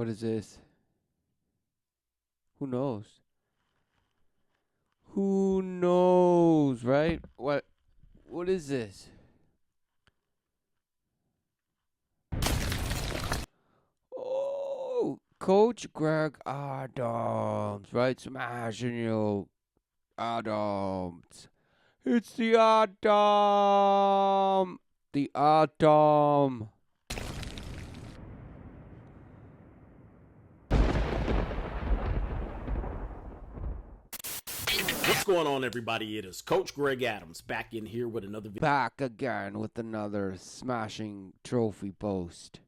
What is this? Who knows? Who knows, right? What is this? Oh, Coach Greg Adams, right? Smashing you, Adams. It's the Atom. The Atom. What's going on, everybody? It is Coach Greg Adams back in here with another video. Back again with another smashing trophy post.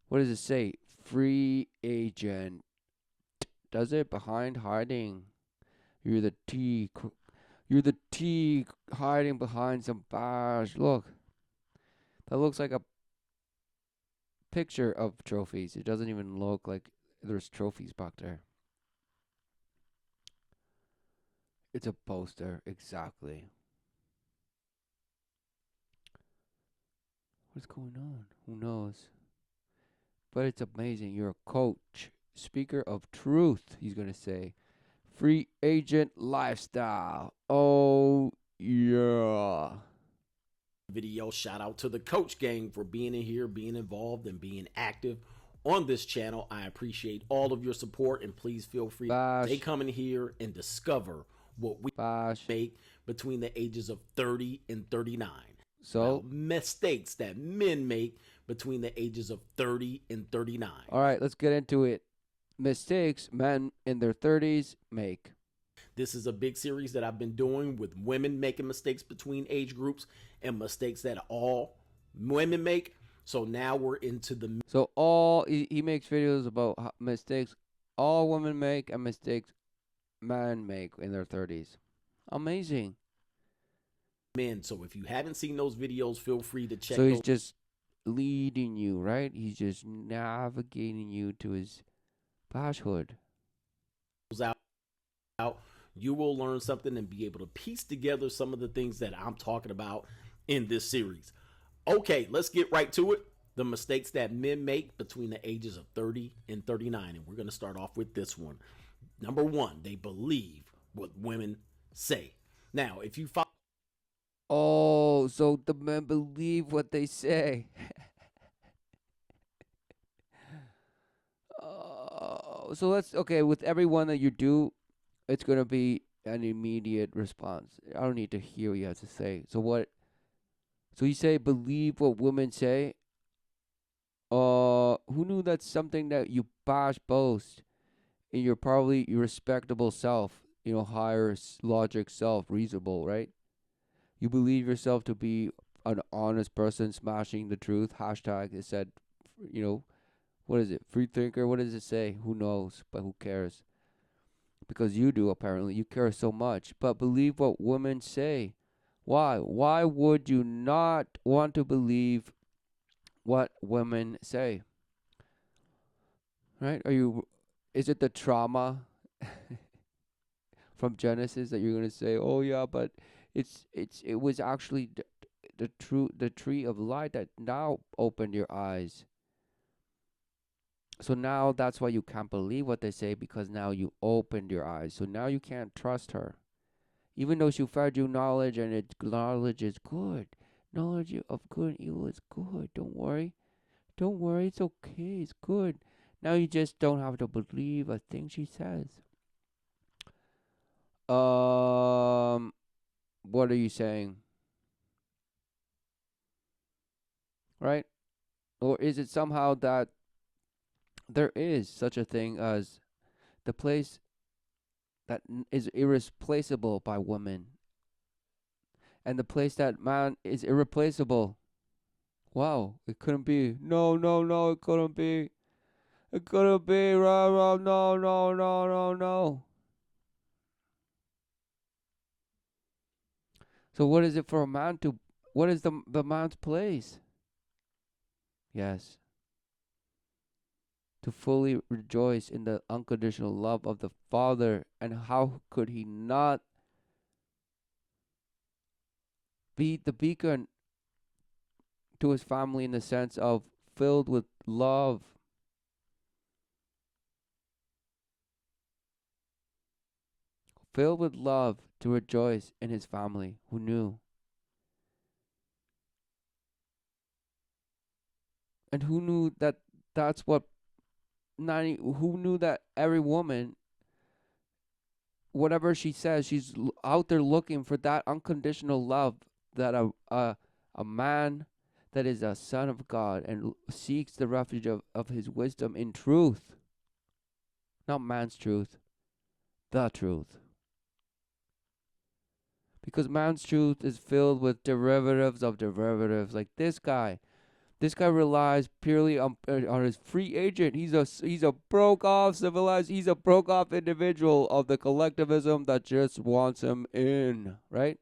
What does it say? Free agent. Does it? Behind hiding. You're the T. You're the T hiding behind some badge. Look. That looks like a picture of trophies. It doesn't even look like there's trophies back there. It's a poster, exactly. What's going on? Who knows? But it's amazing. You're a coach, speaker of truth, he's going to say. Free agent lifestyle. Oh, yeah. Video shout out to the Coach Gang for being in here, being involved, and being active on this channel. I appreciate all of your support, and please feel free to come in here and discover what we make between the ages of 30 and 39. So, mistakes that men make between the ages of 30 and 39. All right, let's get into it. Mistakes men in their 30s make. This is a big series that I've been doing with women making mistakes between age groups and mistakes that all women make. So now we're into the... So he makes videos about mistakes all women make and mistakes men make in their 30s. Amazing. Men. So if you haven't seen those videos, feel free to check. So he's just leading you, right? He's just navigating you to his bashhood. Out. You will learn something and be able to piece together some of the things that I'm talking about in this series. Okay, let's get right to it. The mistakes that men make between the ages of 30 and 39. And we're going to start off with this one. Number one, they believe what women say. Now, if you follow... Oh, so the men believe what they say. So let's, okay, with everyone that you do, it's going to be an immediate response. I don't need to hear what you have to say. So you say believe what women say? Who knew that's something that you bash boast in your probably your respectable self, higher logic self, reasonable, right? You believe yourself to be an honest person smashing the truth. Hashtag it said, what is it? Free thinker? What does it say? Who knows? But who cares? Because you do, apparently. You care so much. But believe what women say. Why? Why would you not want to believe what women say? Right? Is it the trauma from Genesis that you're going to say, oh yeah, but it was actually the tree of light that now opened your eyes. So now that's why you can't believe what they say, because now you opened your eyes. So now you can't trust her. Even though she fed you knowledge, and knowledge is good. Knowledge of good and evil is good. Don't worry. Don't worry. It's okay. It's good. Now you just don't have to believe a thing she says. What are you saying? Right? Or is it somehow that there is such a thing as the place that is irreplaceable by women, and the place that man is irreplaceable? Wow, it couldn't be. No, no, no, it couldn't be. It couldn't be. Rah, rah, no, no, no, no, no. So what is it for a man to, what is the man's place? Yes. To fully rejoice in the unconditional love of the Father. And how could he not be the beacon to his family in the sense of filled with love? filled with love to rejoice in his family. Who knew? And who knew that that's what 90, who knew that every woman, whatever she says, she's out there looking for that unconditional love that a man that is a son of God and seeks the refuge of his wisdom in truth, not man's truth, the truth. Because man's truth is filled with derivatives of derivatives. Like this guy relies purely on his free agent. He's a broke off civilized. He's a broke off individual of the collectivism that just wants him in, right?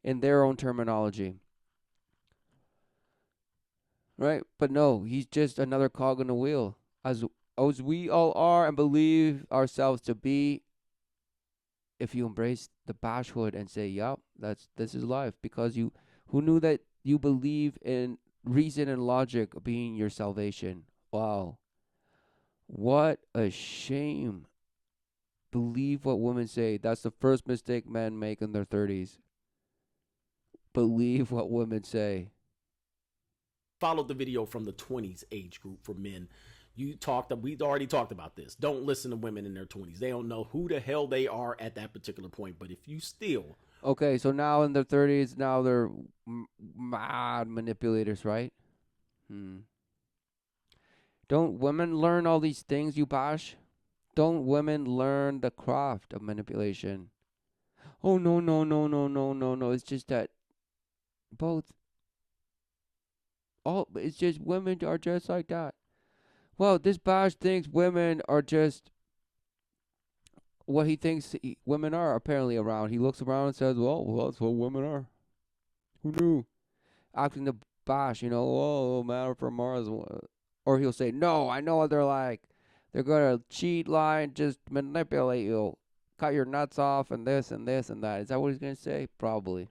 In their own terminology, right? But no, he's just another cog in the wheel, as we all are and believe ourselves to be. If you embrace the bashwood and say, "Yup, this is life," because who knew that you believe in reason and logic being your salvation? Wow, what a shame! Believe what women say. That's the first mistake men make in their 30s. Believe what women say. Followed the video from the 20s age group for men. We already talked about this. Don't listen to women in their 20s. They don't know who the hell they are at that particular point. But if you still... Okay, so now in their 30s, now they're mad manipulators, right? Don't women learn all these things, you bash? Don't women learn the craft of manipulation? Oh, no, no, no, no, no, no, no. It's just that both... it's just women are just like that. Well, this bash thinks women are just what he thinks women are apparently around. He looks around and says, well, that's what women are. Who knew? Acting the bash, oh, man from Mars. Or he'll say, no, I know what they're like. They're going to cheat, lie, and just manipulate you. Cut your nuts off and this and this and that. Is that what he's going to say? Probably.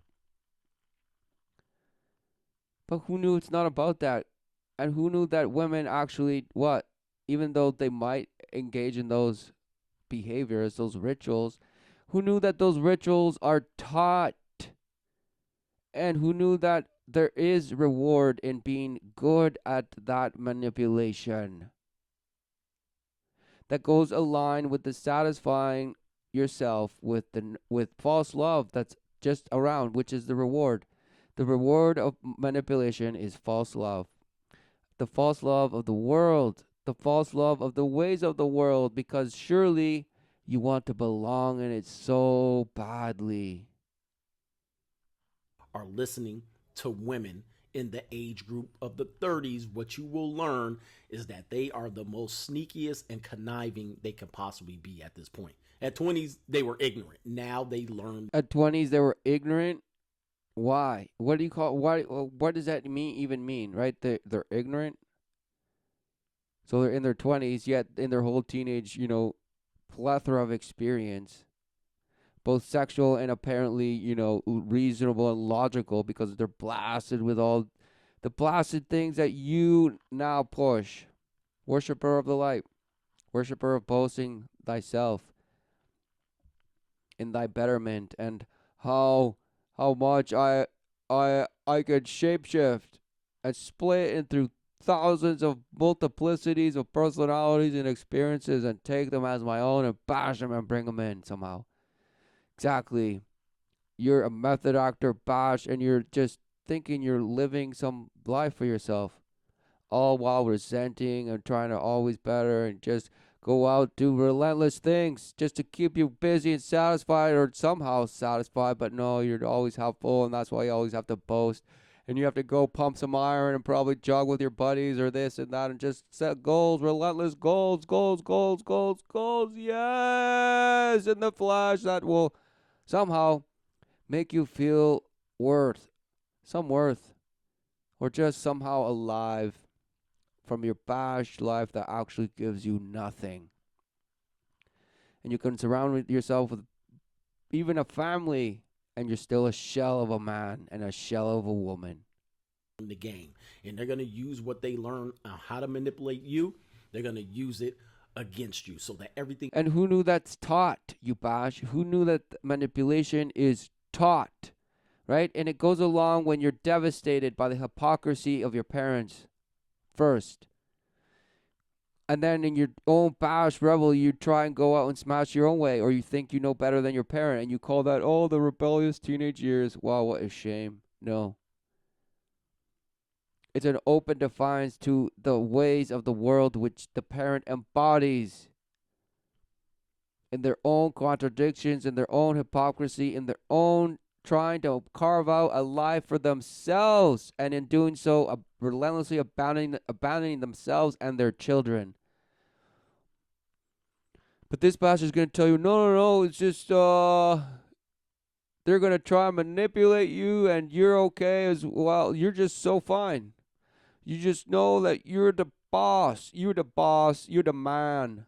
But who knew it's not about that? And who knew that women actually, what? Even though they might engage in those behaviors, those rituals, who knew that those rituals are taught? And who knew that there is reward in being good at that manipulation? That goes aligned with the satisfying yourself with false love that's just around, which is the reward. The reward of manipulation is false love. The false love of the world, the false love of the ways of the world, because surely you want to belong in it so badly. Are listening to women in the age group of the 30s, what you will learn is that they are the most sneakiest and conniving they can possibly be at this point. At 20s, they were ignorant. Now they learn. At 20s, they were ignorant. Why? What do you call? Why? What does that even mean? Right? They're ignorant. So they're in their 20s, yet in their whole teenage, plethora of experience, both sexual and apparently, reasonable and logical, because they're blasted with all the blasted things that you now push. Worshipper of the light, worshipper of boasting thyself in thy betterment, and how much I could shapeshift and split into thousands of multiplicities of personalities and experiences and take them as my own and bash them and bring them in somehow. Exactly. You're a method actor, bash, and you're just thinking you're living some life for yourself, all while resenting and trying to always better and just go out, do relentless things just to keep you busy and satisfied, or somehow satisfied. But no, you're always helpful, and that's why you always have to boast. And you have to go pump some iron and probably jog with your buddies or this and that and just set goals, relentless goals, yes, in the flesh that will somehow make you feel some worth, or just somehow alive from your bashed life that actually gives you nothing. And you can surround yourself with even a family, and you're still a shell of a man and a shell of a woman. In the game, and they're going to use what they learn on how to manipulate you. They're going to use it against you so that everything And who knew that's taught, you bash? Who knew that manipulation is taught, right? And it goes along when you're devastated by the hypocrisy of your parents first. And then in your own bash rebel, you try and go out and smash your own way, or you think you know better than your parent, and you call that, oh, the rebellious teenage years. Wow, what a shame. No. It's an open defiance to the ways of the world which the parent embodies in their own contradictions, in their own hypocrisy, in their own trying to carve out a life for themselves, and in doing so, relentlessly abandoning themselves and their children. But this pastor is going to tell you, no, no, no, it's just, they're going to try and manipulate you, and you're okay as well. You're just so fine. You just know that you're the boss. You're the boss. You're the man.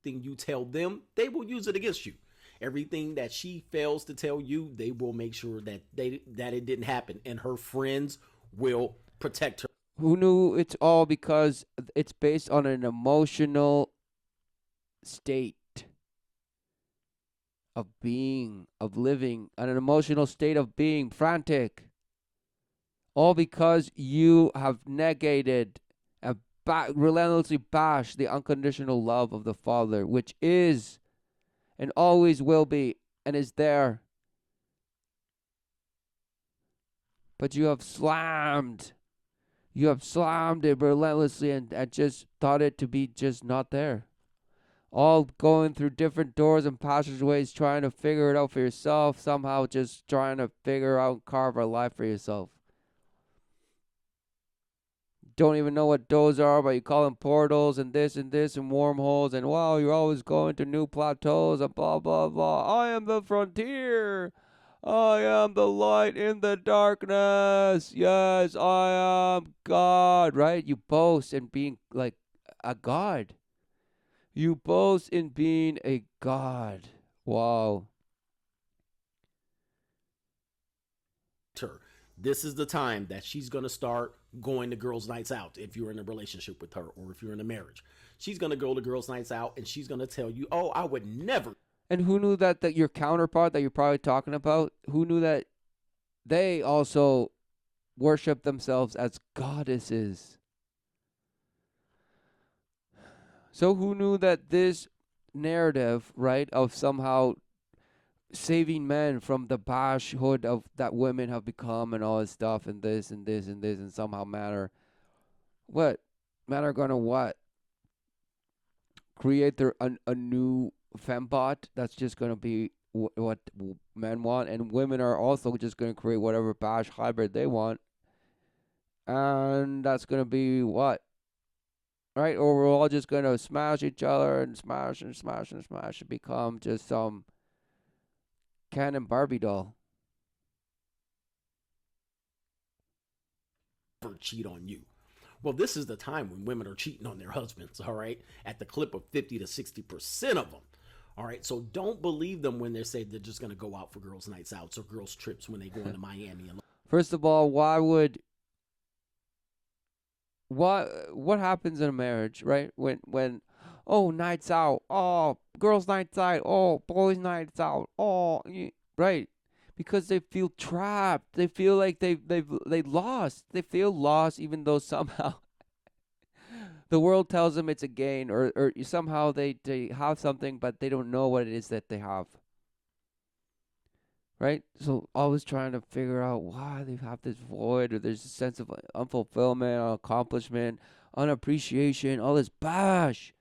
you tell them, they will use it against you. Everything that she fails to tell you, they will make sure that it didn't happen, and her friends will protect her. Who knew it's all because it's based on an emotional state of being, of living, an emotional state of being frantic. All because you have negated and relentlessly bashed the unconditional love of the Father, which is and always will be and is there. But you have slammed it relentlessly and just thought it to be just not there. All going through different doors and passageways, trying to figure it out for yourself, somehow just trying to figure out and carve a life for yourself. Don't even know what those are, but you call them portals and this and wormholes, and wow, you're always going to new plateaus and blah, blah, blah. I am the frontier. I am the light in the darkness. Yes, I am God, right? You boast in being like a God. You boast in being a God. Wow. Her. This is the time that she's going to start going to girls' nights out if you're in a relationship with her or if you're in a marriage. She's going to go to girls' nights out and she's going to tell you, oh, I would never. And who knew that your counterpart that you're probably talking about, who knew that they also worship themselves as goddesses? So who knew that this narrative, right, of somehow saving men from the bashhood of that women have become and all this stuff and this and this and this and somehow matter, what? Men are gonna what? Create a new fembot that's just gonna be what men want, and women are also just gonna create whatever bash hybrid they want, and that's gonna be what? Right? Or we're all just gonna smash each other and smash and smash and smash and become just some Ken and Barbie doll. Cheat on you. Well, this is the time when women are cheating on their husbands, all right, at the clip of 50 to 60% of them. All right, so don't believe them when they say they're just going to go out for girls' nights out or girls' trips when they go into Miami. First of all, what happens in a marriage, right? When oh, nights out, oh, girls' nights out, oh, boys' nights out, oh, right? Because they feel trapped. They feel like they lost. They feel lost, even though somehow the world tells them it's a gain, or somehow they have something, but they don't know what it is that they have. Right? So always trying to figure out why they have this void, or there's a sense of unfulfillment, accomplishment, unappreciation, all this bash.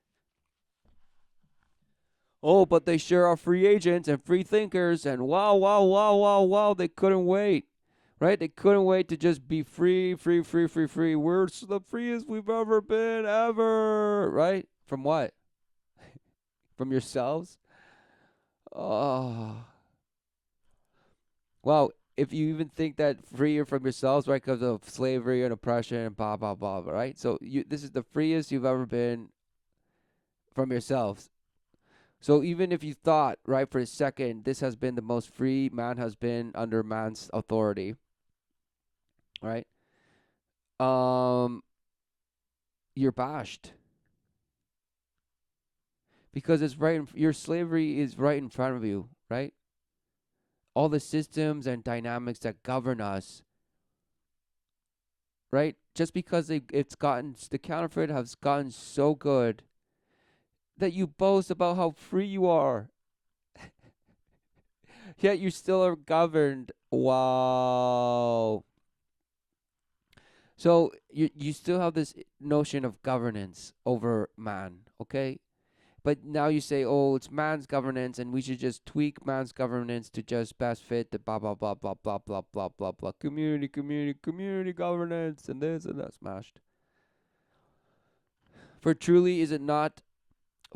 Oh, but they sure are free agents and free thinkers, and wow, wow, wow, wow, wow, they couldn't wait. Right? They couldn't wait to just be free, free, free, free, free. We're the freest we've ever been, ever. Right? From what? From yourselves? Oh. Well, if you even think that freer from yourselves, right, because of slavery and oppression and blah, blah, blah, right? So this is the freest you've ever been from yourselves. So even if you thought, right, for a second, this has been the most free man has been under man's authority, right? You're bashed. because it's right. Your slavery is right in front of you, right? All the systems and dynamics that govern us, right? Just because the counterfeit has gotten so good that you boast about how free you are, yet you still are governed. Wow. So you still have this notion of governance over man, okay? But now you say, oh, it's man's governance, and we should just tweak man's governance to just best fit the blah blah blah blah blah blah blah blah blah community governance and this and that smashed. For truly is it not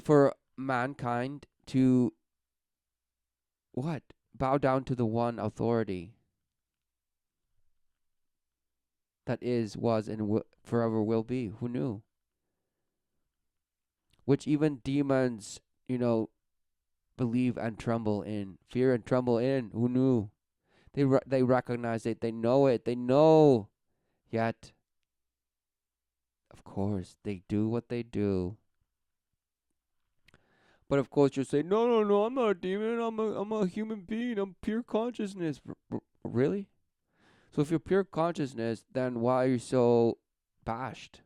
for mankind to what? Bow down to the one authority that is, was, and forever will be. Who knew? Which even demons, believe and tremble in, fear and tremble in. Who knew? They recognize it. They know it. They know. Yet, of course, they do what they do. But of course, you say, no, no, no. I'm not a demon. I'm a human being. I'm pure consciousness. Really? So if you're pure consciousness, then why are you so bashed?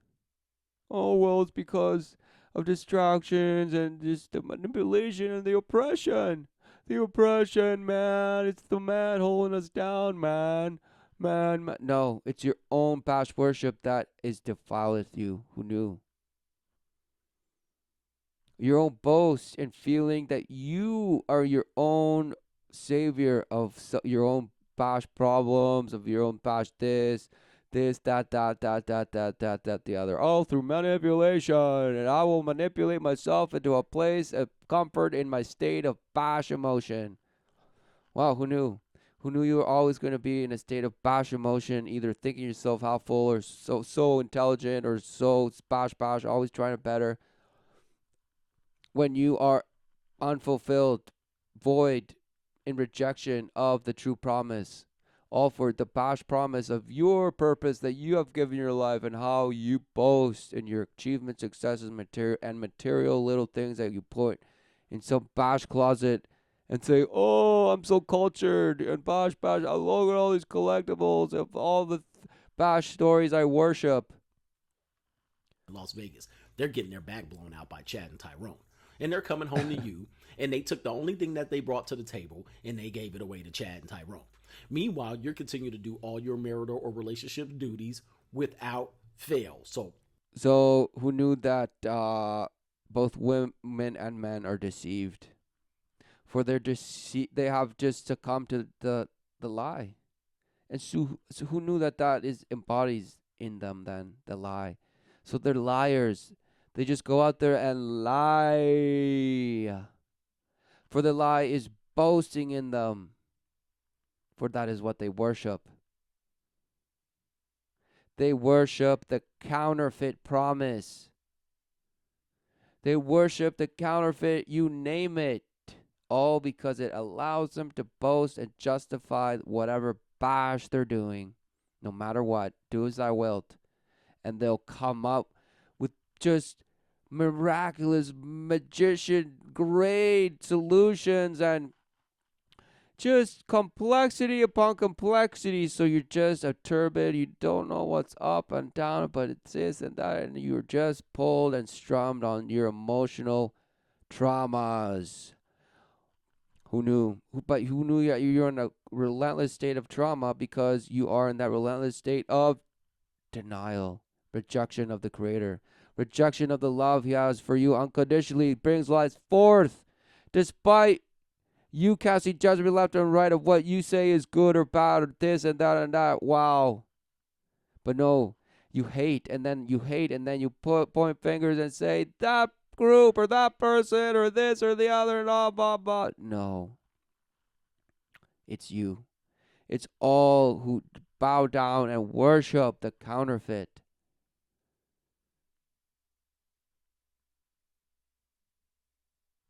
Oh well, it's because of distractions and just the manipulation and the oppression. The oppression, man. It's the man holding us down, man. Man. No, it's your own past worship that is defileth you. Who knew? Your own boast and feeling that you are your own savior of your own past problems, of your own past this, that, the other. All through manipulation. And I will manipulate myself into a place of comfort in my state of bash emotion. Wow, who knew? Who knew you were always going to be in a state of bash emotion, either thinking yourself helpful or so intelligent or so bash, always trying to better, when you are unfulfilled, void, in rejection of the true promise, all for the bash promise of your purpose that you have given your life, and how you boast in your achievements, successes, material little things that you put in some bash closet and say, oh, I'm so cultured, and bash, I look at all these collectibles of all the bash stories I worship. Las Vegas, they're getting their back blown out by Chad and Tyrone. And they're coming home to you, and they took the only thing that they brought to the table, and they gave it away to Chad and Tyrone. Meanwhile, you're continuing to do all your marital or relationship duties without fail. So who knew that both women and men are deceived? For their they have just succumbed to the lie. And so who knew that is embodies in them then the lie? So they're liars. They just go out there and lie. For the lie is boasting in them. For that is what they worship. They worship the counterfeit promise. They worship the counterfeit, you name it. All because it allows them to boast and justify whatever bash they're doing. No matter what, do as thou wilt. And they'll come up with just miraculous, magician grade solutions and just complexity upon complexity. So you're just a turbid. You don't know what's up and down, but it's this and that. And you're just pulled and strummed on your emotional traumas. Who knew? But who knew you're in a relentless state of trauma because you are in that relentless state of denial, rejection of the Creator, rejection of the love He has for you unconditionally, brings life forth, despite you casting judgment left and right of what you say is good or bad or this and that and that. Wow. But no, you hate and then you point fingers and say that group or that person or this or the other and blah, blah, blah. No. It's you. It's all who bow down and worship the counterfeit.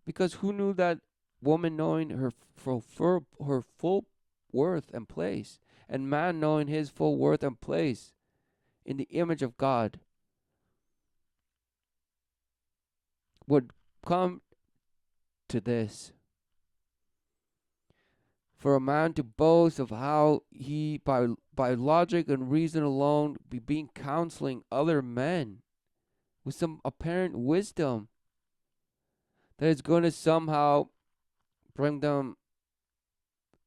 Because who knew that woman knowing her full worth and place, and man knowing his full worth and place in the image of God, would come to this. For a man to boast of how he, by logic and reason alone, be being counseling other men with some apparent wisdom that is going to somehow bring them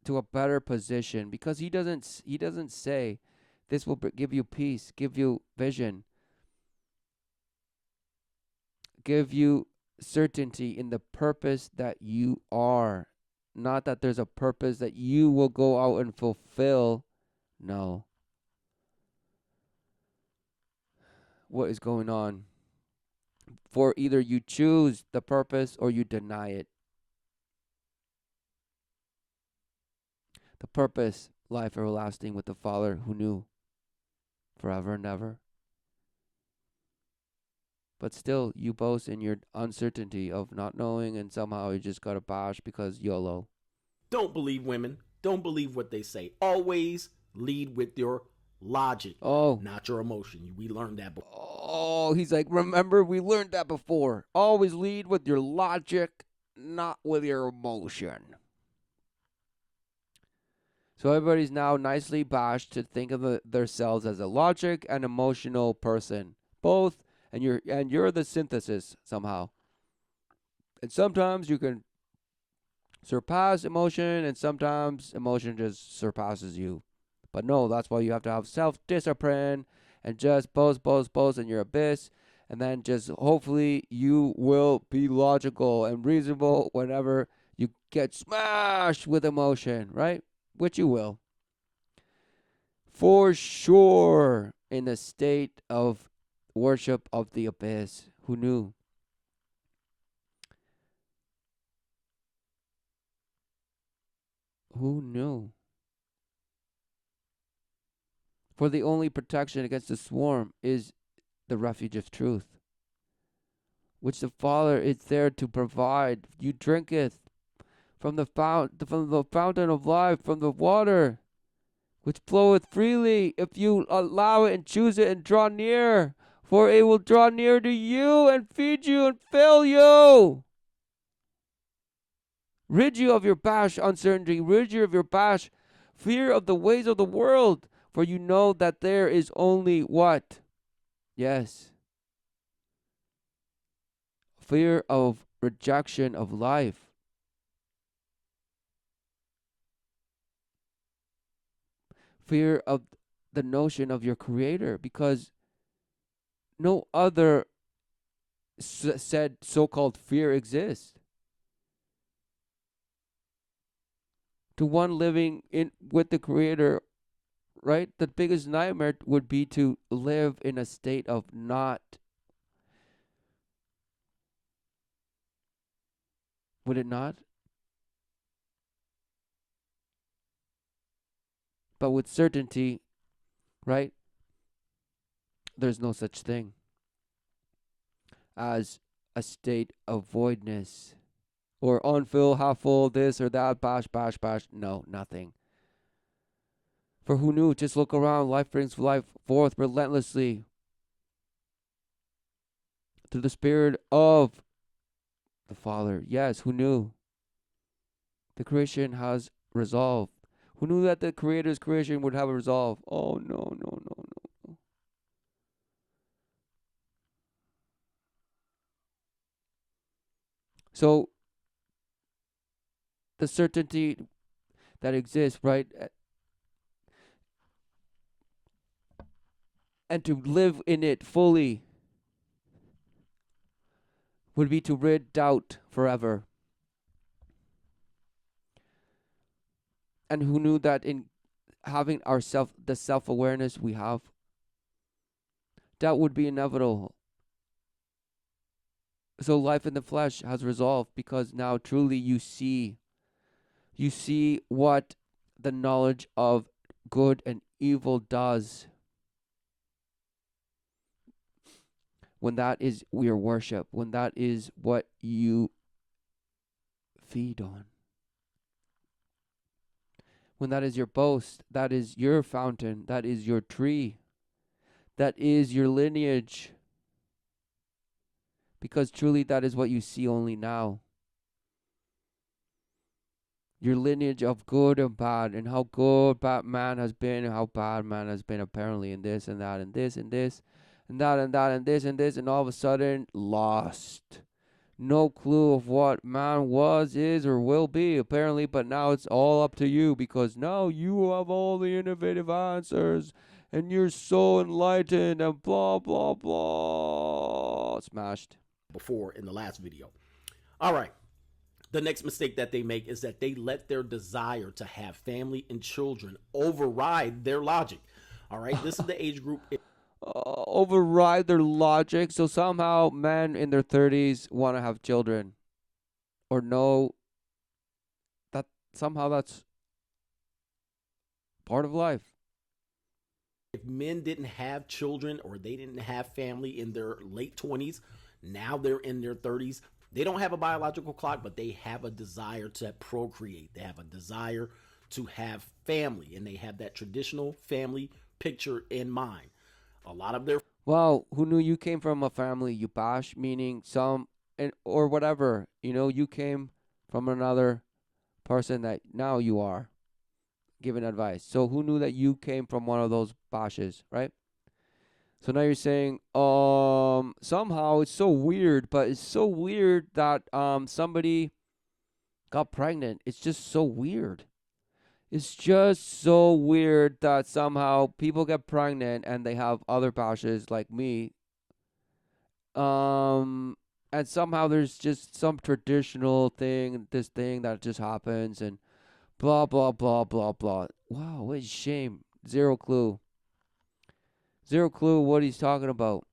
to a better position, because he doesn't say this will give you peace, give you vision, give you certainty in the purpose that you are. Not that there's a purpose that you will go out and fulfill. No. What is going on? For either you choose the purpose or you deny it. The purpose, life everlasting with the Father who knew forever and ever. But still, you boast in your uncertainty of not knowing, and somehow you just got to bash because YOLO. Don't believe women. Don't believe what they say. Always lead with your logic, not your emotion. We learned that before. Oh, he's like, remember, we learned that before. Always lead with your logic, not with your emotion. So everybody's now nicely bashed to think of themselves as a logic and emotional person, both, and you're the synthesis somehow. And sometimes you can surpass emotion, and sometimes emotion just surpasses you. But no, that's why you have to have self-discipline and just boast in your abyss, and then just hopefully you will be logical and reasonable whenever you get smashed with emotion, right? Which you will. For sure, in the state of worship of the abyss. Who knew? Who knew? For the only protection against the swarm is the refuge of truth, which the Father is there to provide. You drinketh from the fountain of life, from the water which floweth freely, if you allow it and choose it and draw near. For it will draw near to you and feed you and fill you. Rid you of your bash uncertainty, rid you of your bash fear of the ways of the world, for you know that there is only what? Yes. Fear of rejection of life. Fear of the notion of your creator, because no other said so-called fear exists. To one living in with the creator, right? The biggest nightmare would be to live in a state of not. Would it not? But with certainty, right? There's no such thing as a state of voidness or unfull, half full, this or that, bash. No, nothing. For who knew? Just look around. Life brings life forth relentlessly through the Spirit of the Father. Yes, who knew? The creation has resolve. Who knew that the Creator's creation would have a resolve? Oh, no. So, the certainty that exists, right? And to live in it fully would be to rid doubt forever. And who knew that in having the self-awareness we have, doubt would be inevitable. So life in the flesh has resolved, because now truly you see what the knowledge of good and evil does. When that is your worship, when that is what you feed on, when that is your boast, that is your fountain, that is your tree, that is your lineage, because truly that is what you see only now. your lineage of good and bad, and how good bad man has been, and how bad man has been apparently in this and that and this and this and that and that and this and this, and all of a sudden lost. No clue of what man was, is, or will be, apparently, but now it's all up to you because now you have all the innovative answers and you're so enlightened and blah, blah, blah. Smashed. Before in the last video. All right. The next mistake that they make is that they let their desire to have family and children override their logic. All right. This is the age group. Override their logic. So somehow men in their 30s want to have children. Or know that somehow that's part of life. If men didn't have children or they didn't have family in their late 20s, now they're in their 30s. They don't have a biological clock, but they have a desire to procreate. They have a desire to have family, and they have that traditional family picture in mind. A lot of their Well, who knew you came from a family, you bash, meaning some, and or whatever, you came from another person that now you are giving advice. So who knew that you came from one of those bashes, right? So now you're saying, somehow it's so weird, but it's so weird that somebody got pregnant. It's just so weird. It's just so weird that somehow people get pregnant and they have other bashes like me. And somehow there's just some traditional thing, this thing that just happens, and blah blah blah blah blah. Wow, what a shame. Zero clue. Zero clue what he's talking about.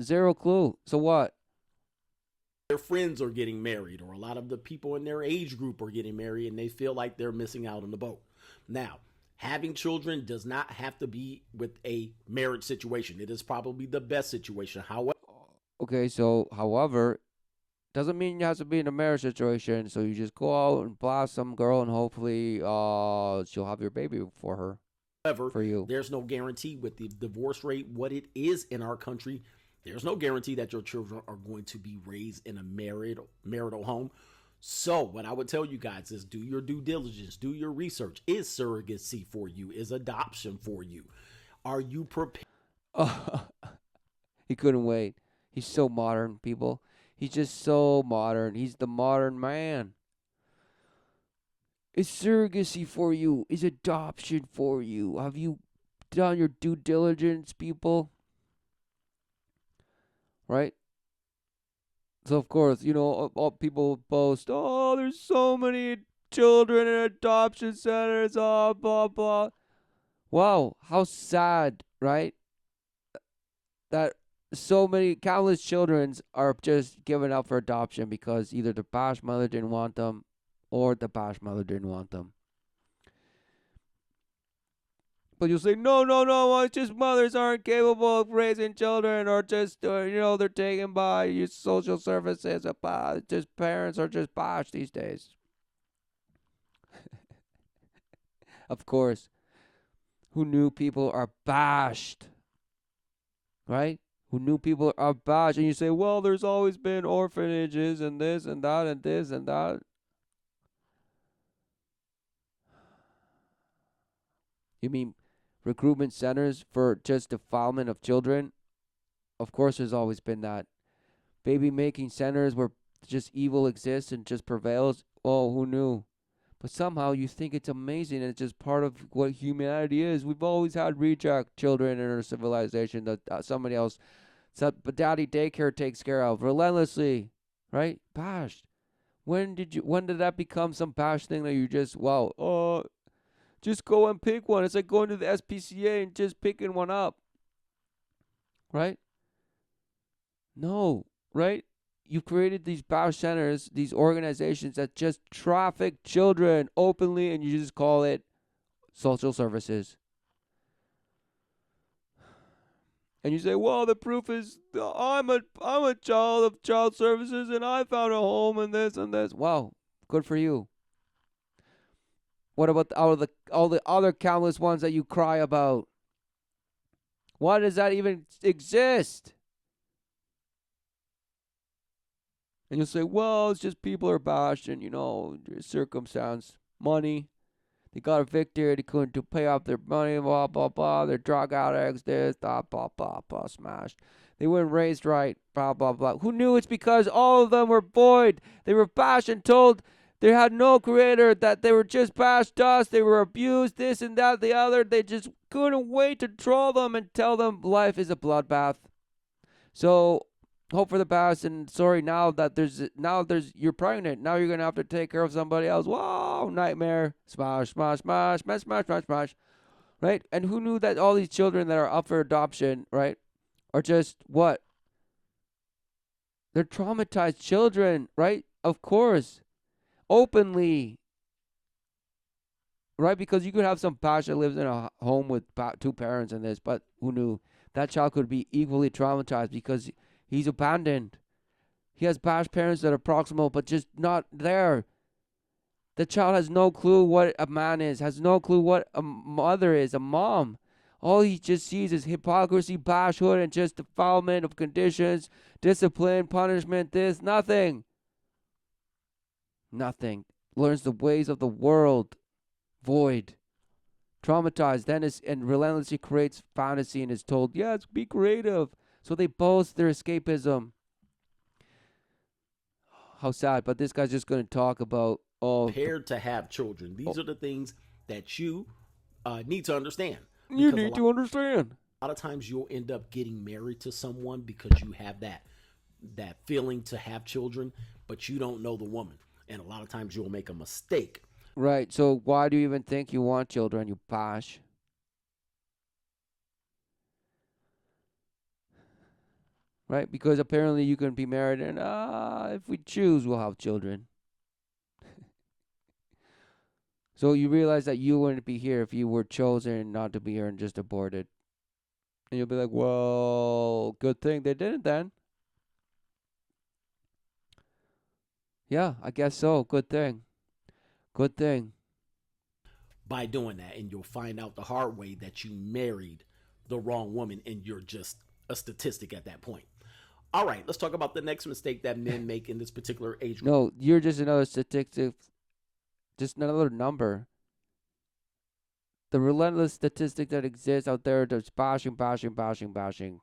Zero clue. So what? their friends are getting married, or a lot of the people in their age group are getting married, and they feel like they're missing out on the boat. Now, having children does not have to be with a marriage situation. It is probably the best situation. However, Okay, so however, doesn't mean you have to be in a marriage situation. So you just go out and blast some girl and hopefully she'll have your baby for her. For you. there's no guarantee with the divorce rate, what it is in our country. There's no guarantee that your children are going to be raised in a marital home. So what I would tell you guys is do your due diligence, do your research. Is surrogacy for you? Is adoption for you? Are you prepared? He couldn't wait. He's so modern, people. He's just so modern. He's the modern man. Is surrogacy for you? Is adoption for you? Have you done your due diligence, people? Right? So, of course, all people boast, oh, there's so many children in adoption centers, blah, blah. Wow, how sad, right? That so many countless children are just given up for adoption because either the bash mother didn't want them or the bash mother didn't want them. But you'll say, no, no, no, it's just mothers aren't capable of raising children, or just, they're taken by your social services. Just parents are just bash these days. Of course. Who knew people are bashed? Right? Who knew people are bashed? And you say, well, there's always been orphanages and this and that and this and that. You mean recruitment centers for just defilement of children? Of course, there's always been that. Baby making centers where just evil exists and just prevails. Oh, who knew? But somehow you think it's amazing and it's just part of what humanity is. We've always had reject children in our civilization that somebody else, but daddy daycare takes care of relentlessly, right? Bashed. When did that become some bash thing that you just, just go and pick one? It's like going to the SPCA and just picking one up, right? No, right? You've created these bash centers, these organizations that just traffic children openly, and you just call it social services. And you say, well, the proof is I'm a child of child services and I found a home and this and this. Wow, good for you. What about all the other countless ones that you cry about? Why does that even exist? And you'll say, well, it's just people are bashed and, circumstance, money. They got evicted. They couldn't pay off their money, blah, blah, blah. They're drug addicts, this, blah, blah, blah, blah, smashed. They weren't raised right, blah, blah, blah. Who knew? It's because all of them were void. They were bashed and told they had no creator, that they were just bashed dust. They were abused, this and that, the other. They just couldn't wait to troll them and tell them life is a bloodbath. So hope for the best, and sorry now there's you're pregnant. Now you're gonna have to take care of somebody else. Whoa, nightmare. Smash, smash, smash, smash, smash, smash, smash. Right? And who knew that all these children that are up for adoption, right, are just what? They're traumatized children, right? Of course. Openly. Right? Because you could have some bash that lives in a home with two parents and this, but who knew that child could be equally traumatized because he's abandoned. He has bash parents that are proximal, but just not there. The child has no clue what a man is, has no clue what a mother is, a mom. All he just sees is hypocrisy, bashhood, and just defilement of conditions, discipline, punishment, this, nothing. Nothing. Learns the ways of the world. Void. Traumatized. Then and relentlessly creates fantasy and is told, yes, be creative. So they boast their escapism. How sad. But this guy's just going to talk about Prepared to have children. These are the things that you need to understand. You need to understand. A lot of times you'll end up getting married to someone because you have that feeling to have children, but you don't know the woman. And a lot of times you'll make a mistake. Right. So why do you even think you want children, you bash? Right? Because apparently you can be married and if we choose, we'll have children. So you realize that you wouldn't be here if you were chosen not to be here and just aborted. And you'll be like, well, good thing they didn't then. Yeah, I guess so. Good thing. Good thing. By doing that, and you'll find out the hard way that you married the wrong woman and you're just a statistic at that point. All right, let's talk about the next mistake that men make in this particular age group. No, you're just another statistic. Just another number. The relentless statistic that exists out there that's bashing, bashing, bashing, bashing.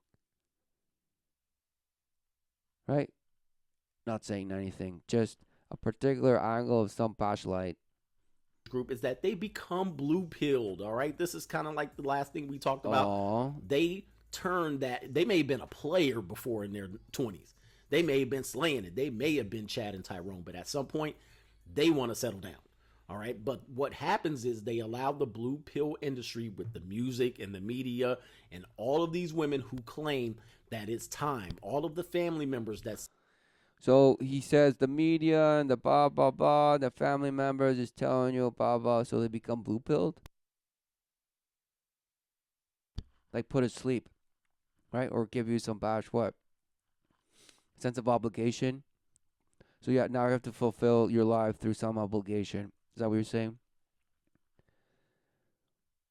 Right? Not saying anything. Just a particular angle of some bash light. Group is that they become blue-pilled, all right? This is kind of like the last thing we talked about. Aww. They turn that, they may have been a player before in their 20s. They may have been slaying it. They may have been Chad and Tyrone, but at some point, they want to settle down. All right. But what happens is they allow the blue pill industry with the music and the media and all of these women who claim that it's time. All of the family members that's. So he says the media and the blah, blah, blah, the family members is telling you blah, blah, so they become blue pilled. Like put to sleep. Right? Or give you some bash what? Sense of obligation. So yeah, now you have to fulfill your life through some obligation. Is that what you're saying?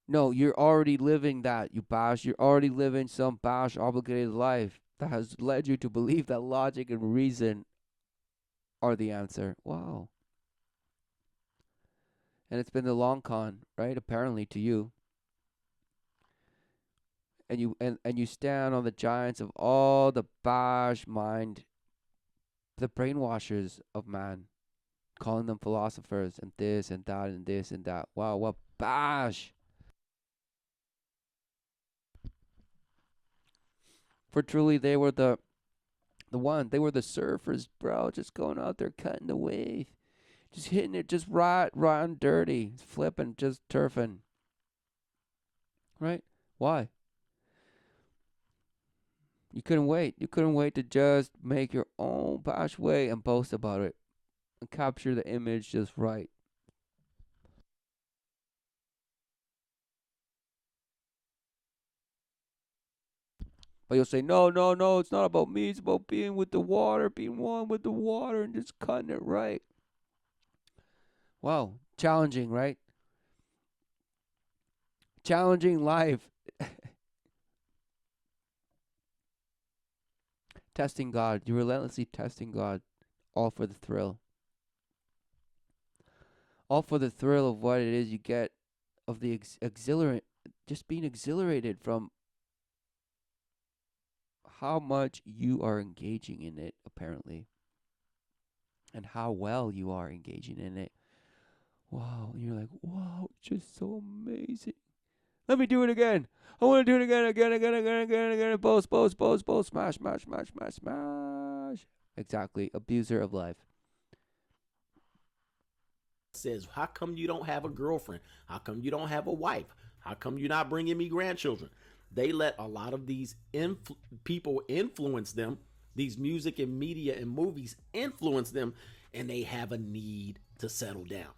No, you're already living that, you bash. You're already living some bash obligated life that has led you to believe that logic and reason are the answer. Wow. And it's been the long con, right? Apparently to you. And you stand on the giants of all the bash mind, the brainwashers of man, calling them philosophers and this and that and this and that. Wow, what bash! For truly they were the one. They were the surfers, bro, just going out there cutting the wave, just hitting it, just right and dirty, flipping, just turfing. Right? Why? You couldn't wait. You couldn't wait to just make your own bash way and boast about it and capture the image just right. But you'll say, no, no, no, it's not about me. It's about being with the water, being one with the water, and just cutting it right. Wow. Challenging, right? Challenging life. Testing God. You're relentlessly testing God all for the thrill. All for the thrill of what it is you get of the exhilarant, just being exhilarated from how much you are engaging in it, apparently, and how well you are engaging in it. Wow, and you're like, wow, it's just so amazing. Let me do it again. I want to do it again. Boast, smash, smash, smash, smash, smash. Exactly, abuser of life. Says, how come you don't have a girlfriend? How come you don't have a wife? How come you're not bringing me grandchildren? They let a lot of these people influence them. These music and media and movies influence them, and they have a need to settle down.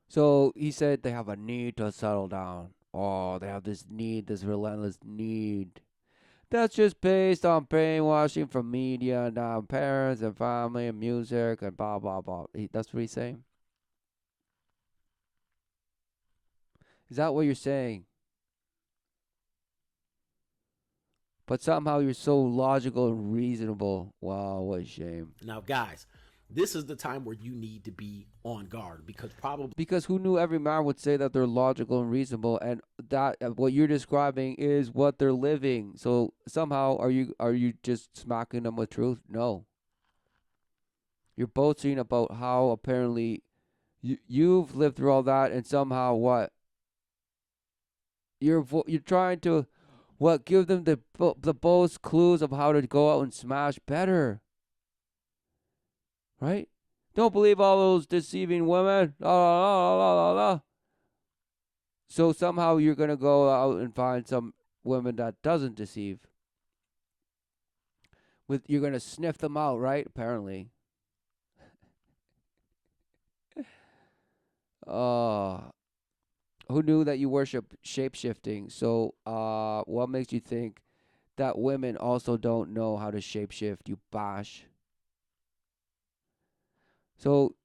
So he said they have a need to settle down. Oh, they have this need, this relentless need. That's just based on brainwashing from media and parents and family and music and blah, blah, blah. That's what he's saying? Is that what you're saying? But somehow you're so logical and reasonable. Wow, what a shame. Now, guys, this is the time where you need to be on guard because who knew every man would say that they're logical and reasonable, and that what you're describing is what they're living. So somehow are you just smacking them with truth? No. You're boasting about how apparently you've lived through all that, and somehow what? You're trying to give them the boast clues of how to go out and smash better. Right? Don't believe all those deceiving women. La, la, la, la, la, la. So somehow you're going to go out and find some women that doesn't deceive. You're going to sniff them out, right? Apparently. Who knew that you worship shape-shifting? So what makes you think that women also don't know how to shape-shift, you bash? So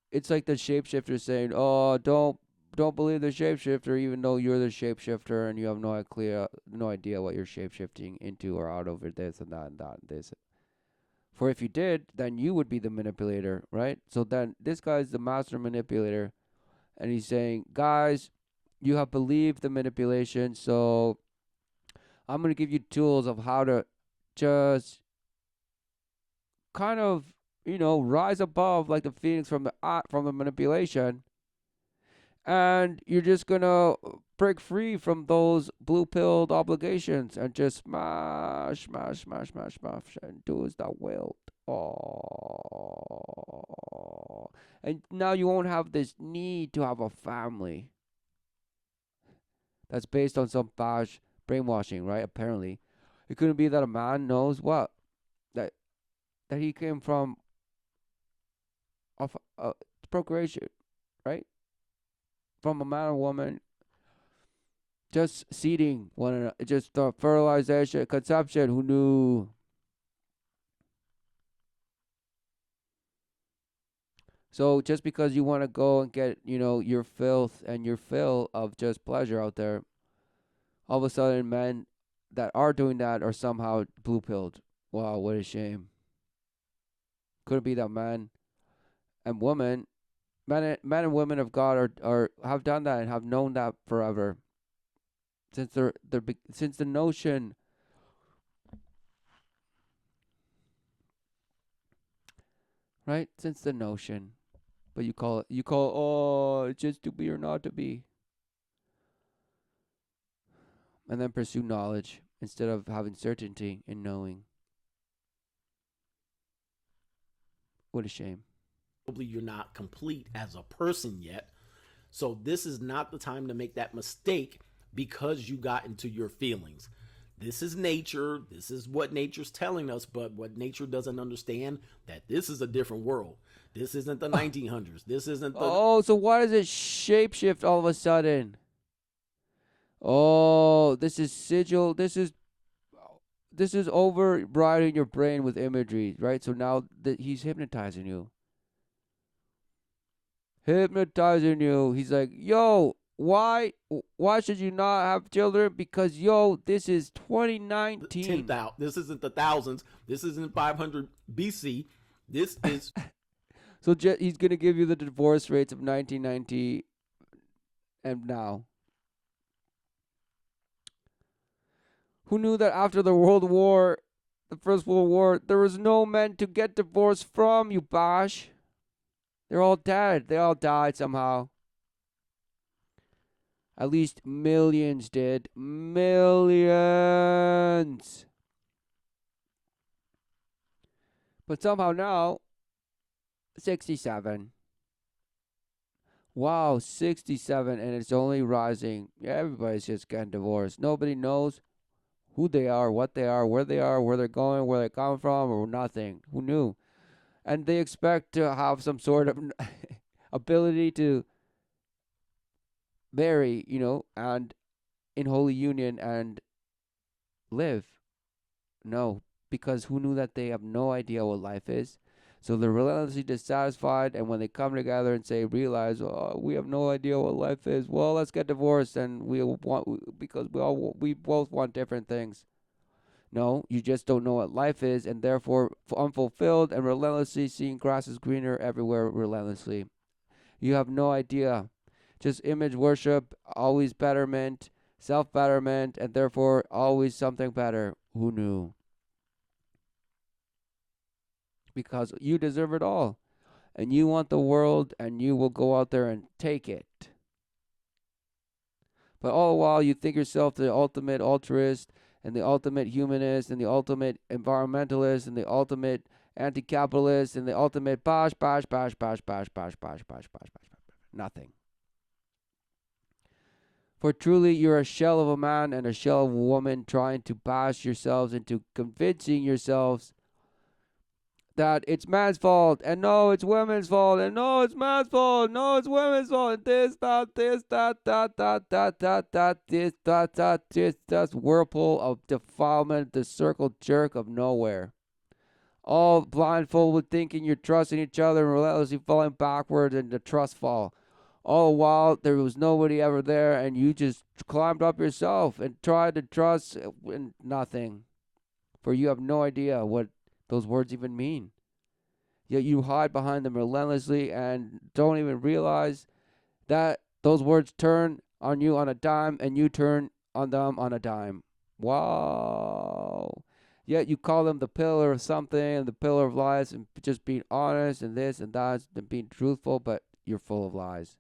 it's like the shapeshifter saying, "Oh, don't believe the shapeshifter, even though you're the shapeshifter and you have no idea what you're shapeshifting into or out of, or this and that and that and this." For if you did, then you would be the manipulator, right? So then this guy's the master manipulator, and he's saying, "Guys, you have believed the manipulation, so I'm gonna give you tools of how to just kind of." Rise above like the phoenix from the manipulation, and you're just gonna break free from those blue-pilled obligations and just smash, smash, smash, smash, smash, and do as thou wilt. Oh, and now you won't have this need to have a family. That's based on some bash brainwashing, right? Apparently, it couldn't be that a man knows what that he came from. Of procreation, right? From a man and woman, just seeding one another, just fertilization, conception. Who knew? So just because you want to go and get, your filth and your fill of just pleasure out there, all of a sudden men that are doing that are somehow blue-pilled. Wow, what a shame. Couldn't be that man and woman, men and women of God are have done that and have known that forever. Since since the notion, right? Since the notion, but you call oh, it's just to be or not to be, and then pursue knowledge instead of having certainty in knowing. What a shame. Probably you're not complete as a person yet. So this is not the time to make that mistake because you got into your feelings. This is nature. This is what nature's telling us, but what nature doesn't understand, that this is a different world. This isn't the 1900s. This isn't the... Oh, so why does it shapeshift all of a sudden? Oh, this is sigil. This is overriding your brain with imagery, right? So now he's hypnotizing you. He's like, yo, why should you not have children? Because, yo, this is 2019. This isn't the thousands. This isn't 500 BC. This is So he's going to give you the divorce rates of 1990 and now. Who knew that after the World War, the First World War, there was no men to get divorced from, you bosh? They're all dead. They all died somehow. At least millions did. Millions. But somehow now, 67. Wow, 67, and it's only rising. Yeah, everybody's just getting divorced. Nobody knows who they are, what they are, where they're going, where they come from, or nothing. Who knew? And they expect to have some sort of ability to marry, and in holy union and live. No, because who knew that they have no idea what life is? So they're relentlessly dissatisfied, and when they come together and realize, oh, we have no idea what life is. Well, let's get divorced, and we want because we both want different things. No, you just don't know what life is, and therefore unfulfilled and relentlessly seeing grass is greener everywhere relentlessly. You have no idea. Just image worship, always betterment, self betterment, and therefore always something better. Who knew? Because you deserve it all. And you want the world, and you will go out there and take it. But all the while, you think yourself the ultimate altruist, and the ultimate humanist, and the ultimate environmentalist, and the ultimate anti-capitalist, and the ultimate bash, bash, bash, bash, bash, bash, bash, bash, bash, bash, bash. Nothing. For truly you're a shell of a man and a shell of a woman trying to bash yourselves into convincing yourselves that it's man's fault, and no, it's women's fault, and no, it's man's fault, no, it's women's fault, and this, that, this, that, whirlpool of defilement, the circle jerk of nowhere. All blindfolded, thinking you're trusting each other and relentlessly falling backwards in the trust fall. All the while, there was nobody ever there, and you just climbed up yourself and tried to trust in nothing. For you have no idea what those words even mean. Yet you hide behind them relentlessly and don't even realize that those words turn on you on a dime and you turn on them on a dime. Wow. Yet you call them the pillar of something and the pillar of lies and just being honest and this and that and being truthful, but you're full of lies.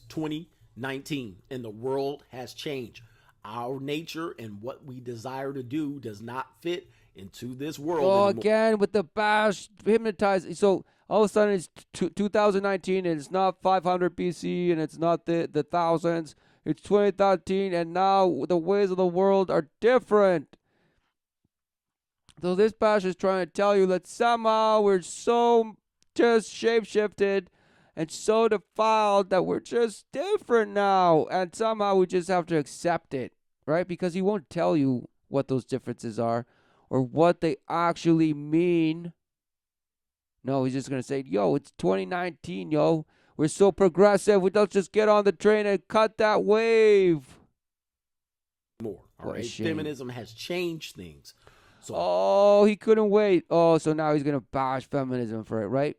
2019 and the world has changed. Our nature and what we desire to do does not fit into this world Oh, anymore. again with the bash, hypnotized. So all of a sudden it's 2019 and it's not 500 BC and it's not the thousands. It's 2013 and now the ways of the world are different. So this bash is trying to tell you that somehow we're so just shape-shifted and so defiled that we're just different now. And somehow we just have to accept it, right? Because he won't tell you what those differences are or what they actually mean. No, he's just going to say, yo, it's 2019, yo. We're so progressive. Let's just get on the train and cut that wave. More, all What a right? shame. Feminism has changed things. So, oh, he couldn't wait. Oh, so now he's going to bash feminism for it, right?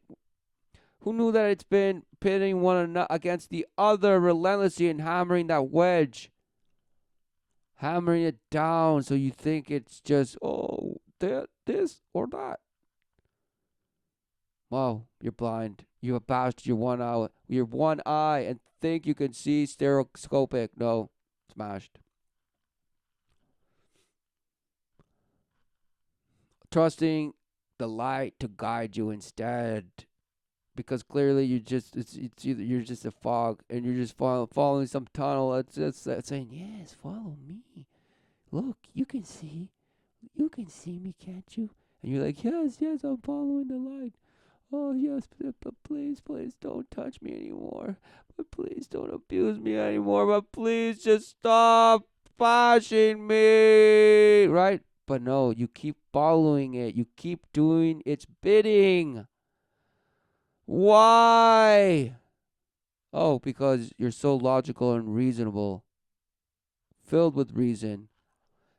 Who knew that it's been pitting one another against the other relentlessly and hammering that wedge? Hammering it down so you think it's just, oh, this or that. Wow, you're blind. You have bashed your one eye and think you can see stereoscopic. No, smashed. Trusting the light to guide you instead. Because clearly it's either you're just a fog and you're just following some tunnel. It's just saying, yes, follow me. Look, you can see me, can't you? And you're like, yes, I'm following the light. Oh yes, but please don't touch me anymore. But please don't abuse me anymore. But please just stop bashing me. Right? But no, you keep following it. You keep doing its bidding. Why? Oh, because you're so logical and reasonable, filled with reason,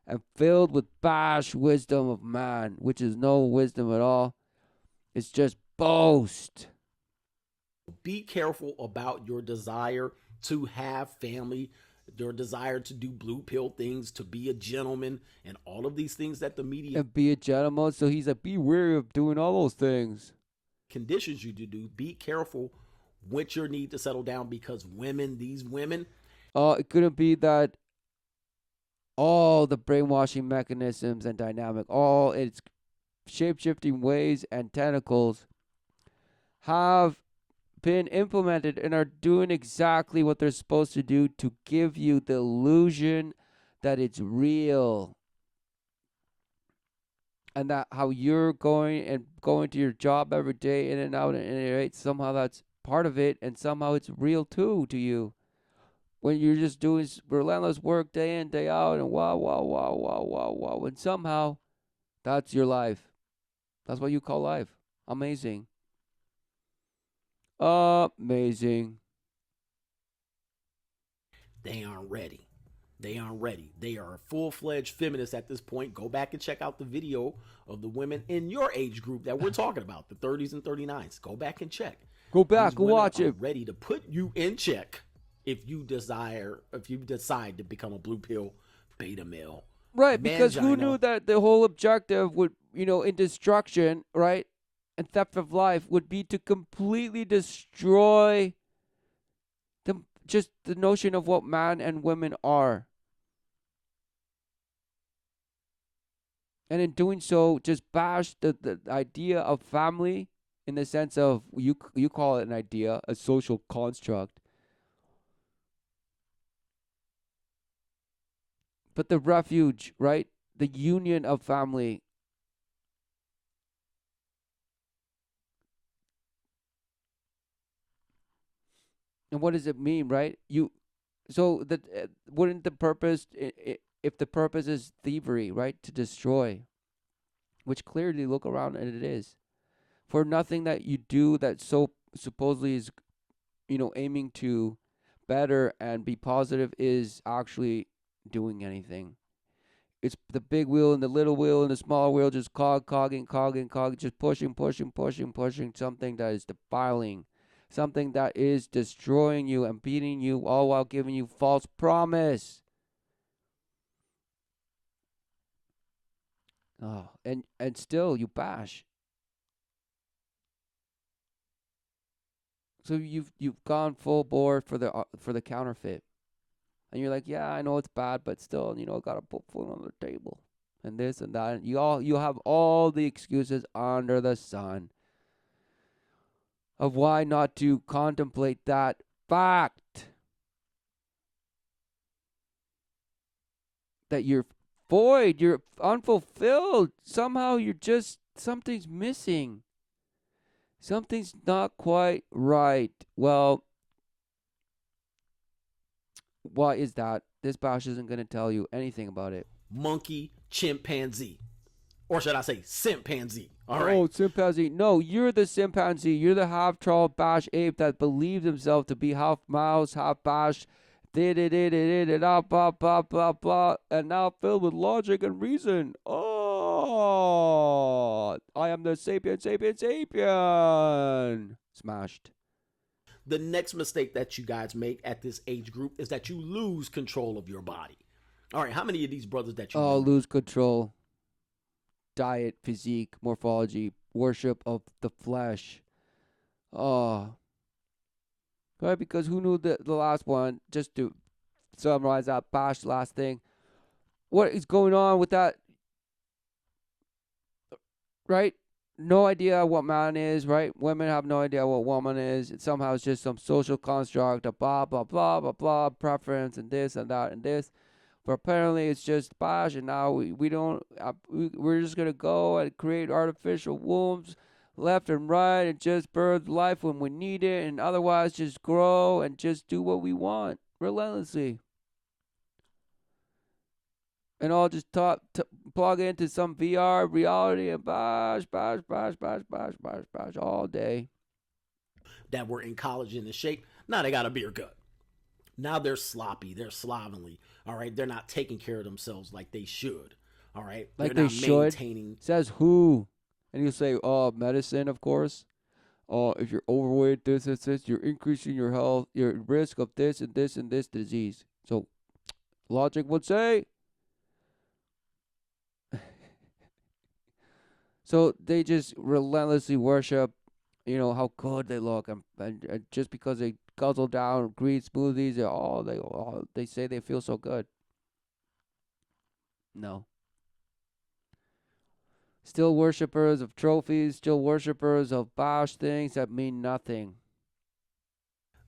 and filled with bash wisdom of man, which is no wisdom at all. It's just boast. Be careful about your desire to have family, your desire to do blue pill things, to be a gentleman, and all of these things that the media And be a gentleman. So he's like, be wary of doing all those things. conditions you to do. Be careful with your need to settle down, because women, these women, It couldn't be that all the brainwashing mechanisms and dynamic, all its shape shifting ways and tentacles have been implemented and are doing exactly what they're supposed to do to give you the illusion that it's real. And that how you're going to your job every day in and out and in and out, somehow that's part of it and somehow it's real too to you. When you're just doing relentless work day in, day out, and wow, wow, wow, wow, wow, wow, and somehow that's your life. That's what you call life. Amazing. Amazing. they aren't ready. They aren't ready. They are full-fledged feminists at this point. Go back and check out the video of the women in your age group that we're talking about, the 30s and 39s. Go back and check. Go back These and women watch are it. ready to put you in check if you decide to become a blue pill beta male. Right, because who knew Mangina. that the whole objective would, in destruction, right, and theft of life would be to completely destroy just the notion of what man and women are. And in doing so, just bash the idea of family in the sense of you call it an idea, a social construct. But the refuge, right? The union of family. And what does it mean, right? So that wouldn't the purpose, if the purpose is thievery, right, to destroy, which clearly look around and it is, for nothing that you do that so supposedly is, aiming to better and be positive is actually doing anything. It's the big wheel and the little wheel and the small wheel just cogging, just pushing something that is defiling, something that is destroying you and beating you, all while giving you false promise. Oh, and still you bash. So you've gone full board for the counterfeit, and you're like, yeah, I know it's bad, but still, gotta put food on the table, and this and that. And you have all the excuses under the sun of why not to contemplate that fact that you're void, you're unfulfilled. Somehow you're just something's missing. Something's not quite right. Well, why is that? This bash isn't going to tell you anything about it. Monkey, chimpanzee. Or should I say chimpanzee? All right. Oh, chimpanzee. No, you're the chimpanzee. You're the half troll bash ape that believes himself to be half mouse, half bash. Blah, blah, blah, blah, and now filled with logic and reason. Oh, I am the sapien. Smashed. The next mistake that you guys make at this age group is that you lose control of your body. All right, how many of these brothers that you Oh, know? lose control. Diet, physique, morphology, worship of the flesh. Oh, right, because who knew the last one? Just to summarize that bash last thing. What is going on with that? Right? No idea what man is, right? Women have no idea what woman is. It somehow it's just some social construct of blah, blah, blah, blah, blah, preference and this and that and this. But apparently it's just bash, and now we don't, we're just going to go and create artificial wombs left and right and just birth life when we need it, and otherwise just grow and just do what we want relentlessly. And all just plug into some VR reality and bash all day. That were in college in the shape. Now they got a beer gut. Now they're sloppy. They're slovenly. All right. They're not taking care of themselves like they should. All right. Like They're they not should. maintaining. Says who? And he'll say, medicine, of course. If you're overweight, this, you're increasing your health, your risk of this and this and this disease. So logic would say. So they just relentlessly worship, how good they look, and just because they guzzle down green smoothies, they say they feel so good. No. Still worshippers of trophies, still worshippers of bosh things that mean nothing.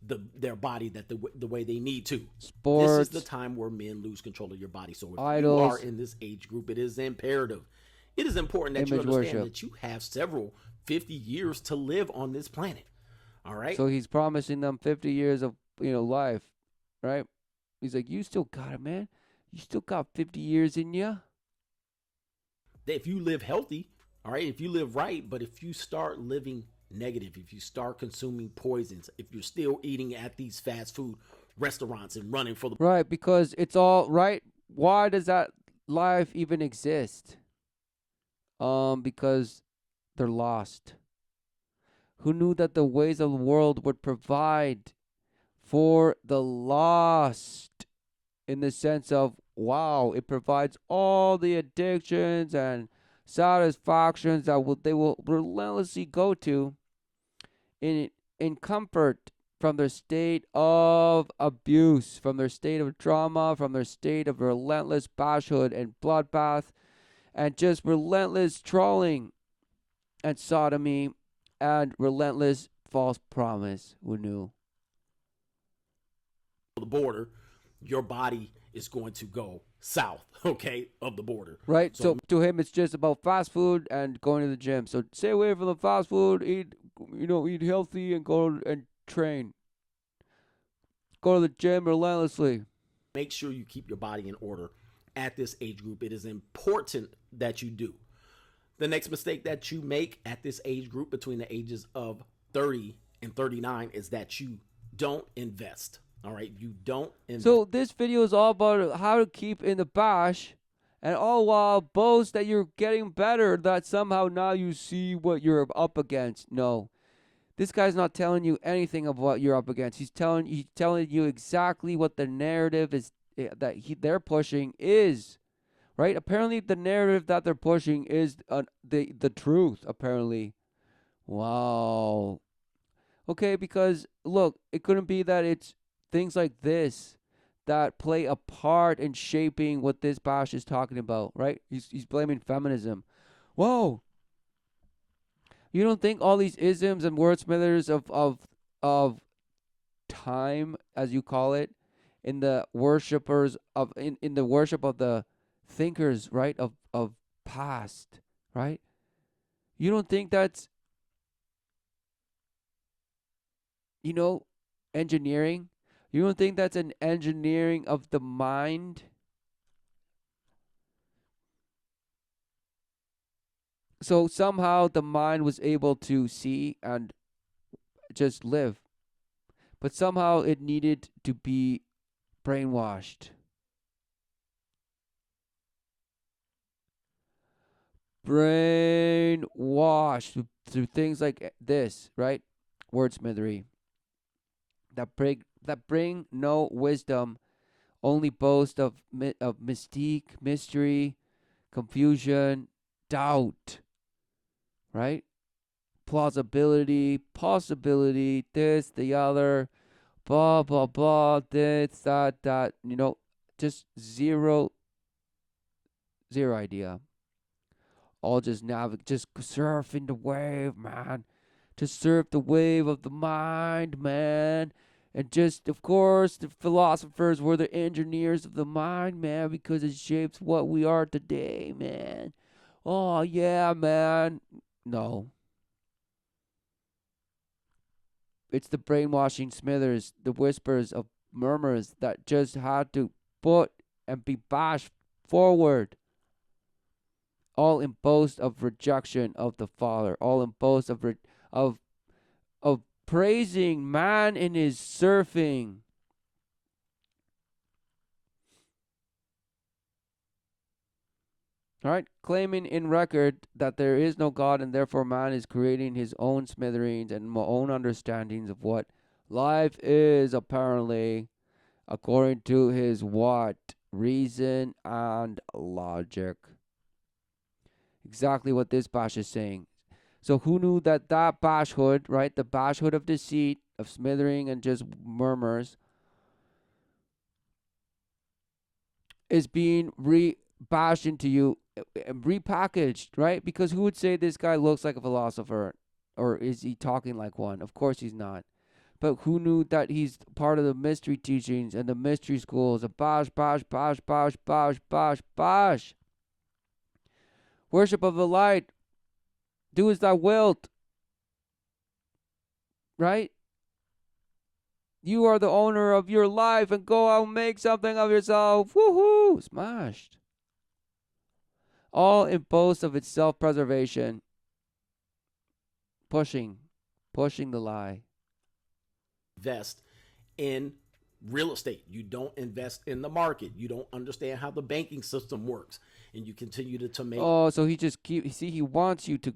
Their body the way they need to. This is the Sports, time where men lose control of your body. So if you are idols, in this age group, it is imperative. It is important that you image understand worship. that you have several 50 years to live on this planet. All right. So he's promising them 50 years of, life, right? He's like, you still got it, man. You still got 50 years in you. If you live healthy, all right, if you live right, but if you start living negative, if you start consuming poisons, if you're still eating at these fast food restaurants and running for the Right, because it's all right. Why does that life even exist? Because they're lost. Who knew that the ways of the world would provide for the lost, in the sense of, wow, it provides all the addictions and satisfactions that they will relentlessly go to in comfort from their state of abuse, from their state of trauma, from their state of relentless bashhood and bloodbath, and just relentless trolling and sodomy and relentless false promise. Who knew? border, your body is going to go south, okay, of the border. Right? So So to him, it's just about fast food and going to the gym. So stay away from the fast food, eat healthy and go and train. Go to the gym relentlessly. make sure you keep your body in order at this age group. It is important that you do. The next mistake that you make at this age group between the ages of 30 and 39 is that you don't invest. All right, you don't invest. So this video is all about how to keep in the bash, and all while boast that you're getting better, that somehow now you see what you're up against. No. This guy's not telling you anything of what you're up against. He's telling you exactly what the narrative is that they're pushing is. Right? Apparently the narrative that they're pushing is the truth, apparently. Wow. Okay, because look, it couldn't be that it's things like this that play a part in shaping what this bash is talking about, right? He's blaming feminism. Whoa. You don't think all these isms and wordsmithers of time, as you call it, in the worshippers of in the worship of the thinkers, right, of past, right? You don't think that's engineering? You don't think that's an engineering of the mind? So somehow the mind was able to see and just live. But somehow it needed to be brainwashed. Brainwashed through things like this, right? Wordsmithery. That bring no wisdom, only boast of mystique, mystery, confusion, doubt, right? Plausibility, possibility, this, the other, blah, blah, blah, this, that, just zero idea. All just surfing the wave, man. Just surf the wave of the mind, man. And just, of course, the philosophers were the engineers of the mind, man, because it shapes what we are today, man. Oh, yeah, man. No. It's the brainwashing smithers, the whispers of murmurs that just had to put and be bashed forward. All in boast of rejection of the Father. All in boast of praising man in his surfing. All right, claiming in record that there is no God and therefore man is creating his own smithereens and own understandings of what life is apparently according to his what? Reason and logic. Exactly what this bash is saying. So who knew that bashhood, right? The bashhood of deceit, of smithering and just murmurs is being bashed into you, repackaged, right? Because who would say this guy looks like a philosopher? Or is he talking like one? Of course he's not. But who knew that he's part of the mystery teachings and the mystery schools? A bash, bash, bash, bash, bash, bash, bash. Worship of the light. Do as thou wilt. Right? You are the owner of your life and go out and make something of yourself. Woohoo! Smashed. All in boast of its self-preservation. Pushing the lie. Invest in real estate. You don't invest in the market. You don't understand how the banking system works, and you continue to make. Oh, so he just he wants you to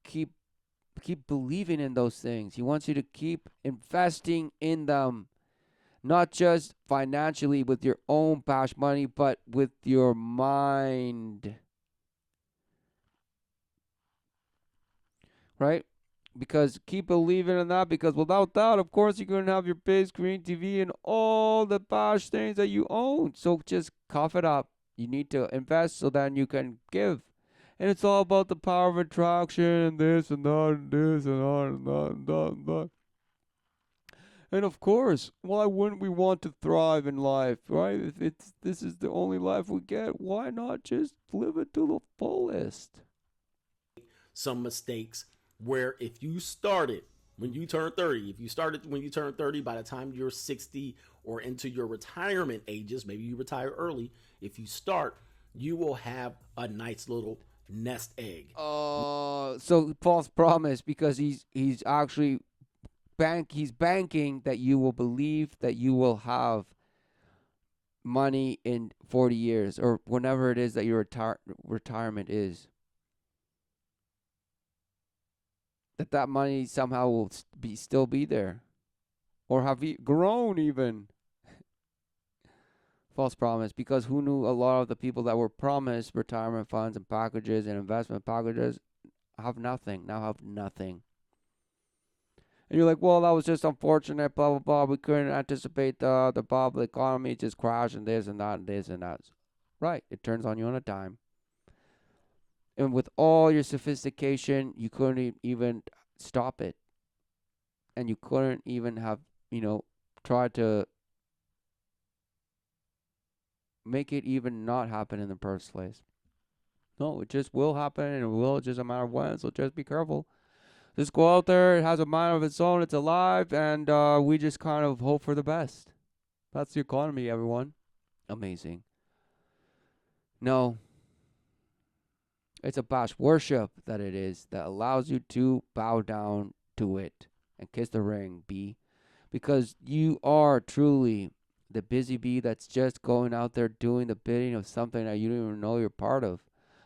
keep believing in those things. He wants you to keep investing in them, not just financially with your own bash money, but with your mind. Right? Because keep believing in that, because without that, of course, you're going to have your big screen TV and all the bash things that you own. So just cough it up. You need to invest so then you can give. And it's all about the power of attraction and this and that and this and that and that and that and that. And of course, why wouldn't we want to thrive in life, right? If this is the only life we get, why not just live it to the fullest? Some mistakes where if you started when you turn 30, if you started when you turn 30, by the time you're 60 or into your retirement ages, maybe you retire early, if you start, you will have a nice little nest egg. So false promise, because he's actually he's banking that you will believe that you will have money in 40 years or whenever it is that your retirement is. That money somehow will still be there, or have grown even. False promise, because who knew a lot of the people that were promised retirement funds and packages and investment packages have nothing, now have nothing. And you're like, well, that was just unfortunate, blah, blah, blah. We couldn't anticipate the bubble economy just crashed and this and that and this and that. Right, it turns on you on a dime. And with all your sophistication, you couldn't even stop it. And you couldn't even have, try to make it even not happen in the first place. No, it just will happen, and it will just a matter of when, so just be careful. Just go out there, it has a mind of its own, it's alive, and we just kind of hope for the best. That's the economy, everyone. Amazing. No. It's a bash worship that it is that allows you to bow down to it and kiss the ring, bee. Because you are truly the busy bee that's just going out there doing the bidding of something that you don't even know you're part of.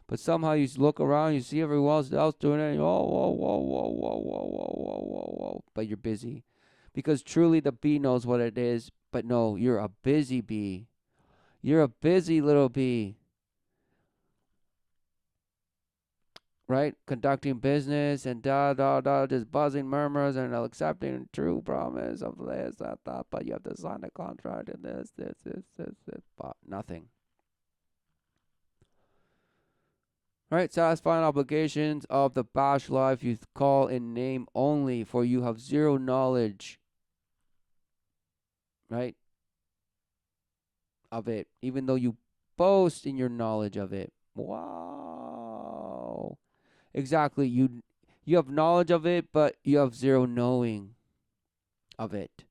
But somehow you look around, you see everyone else doing it, and whoa, whoa, whoa, whoa, whoa, whoa, whoa, whoa, whoa, whoa. But you're busy. Because truly the bee knows what it is. But no, you're a busy bee. You're a busy little bee. Right? Conducting business and just buzzing murmurs and accepting true promise of this, that, but you have to sign a contract and this, but nothing. Right? Satisfying obligations of the bash life you call in name only, for you have zero knowledge, right, of it, even though you boast in your knowledge of it. Wow. Exactly. You have knowledge of it, but you have zero knowing of it.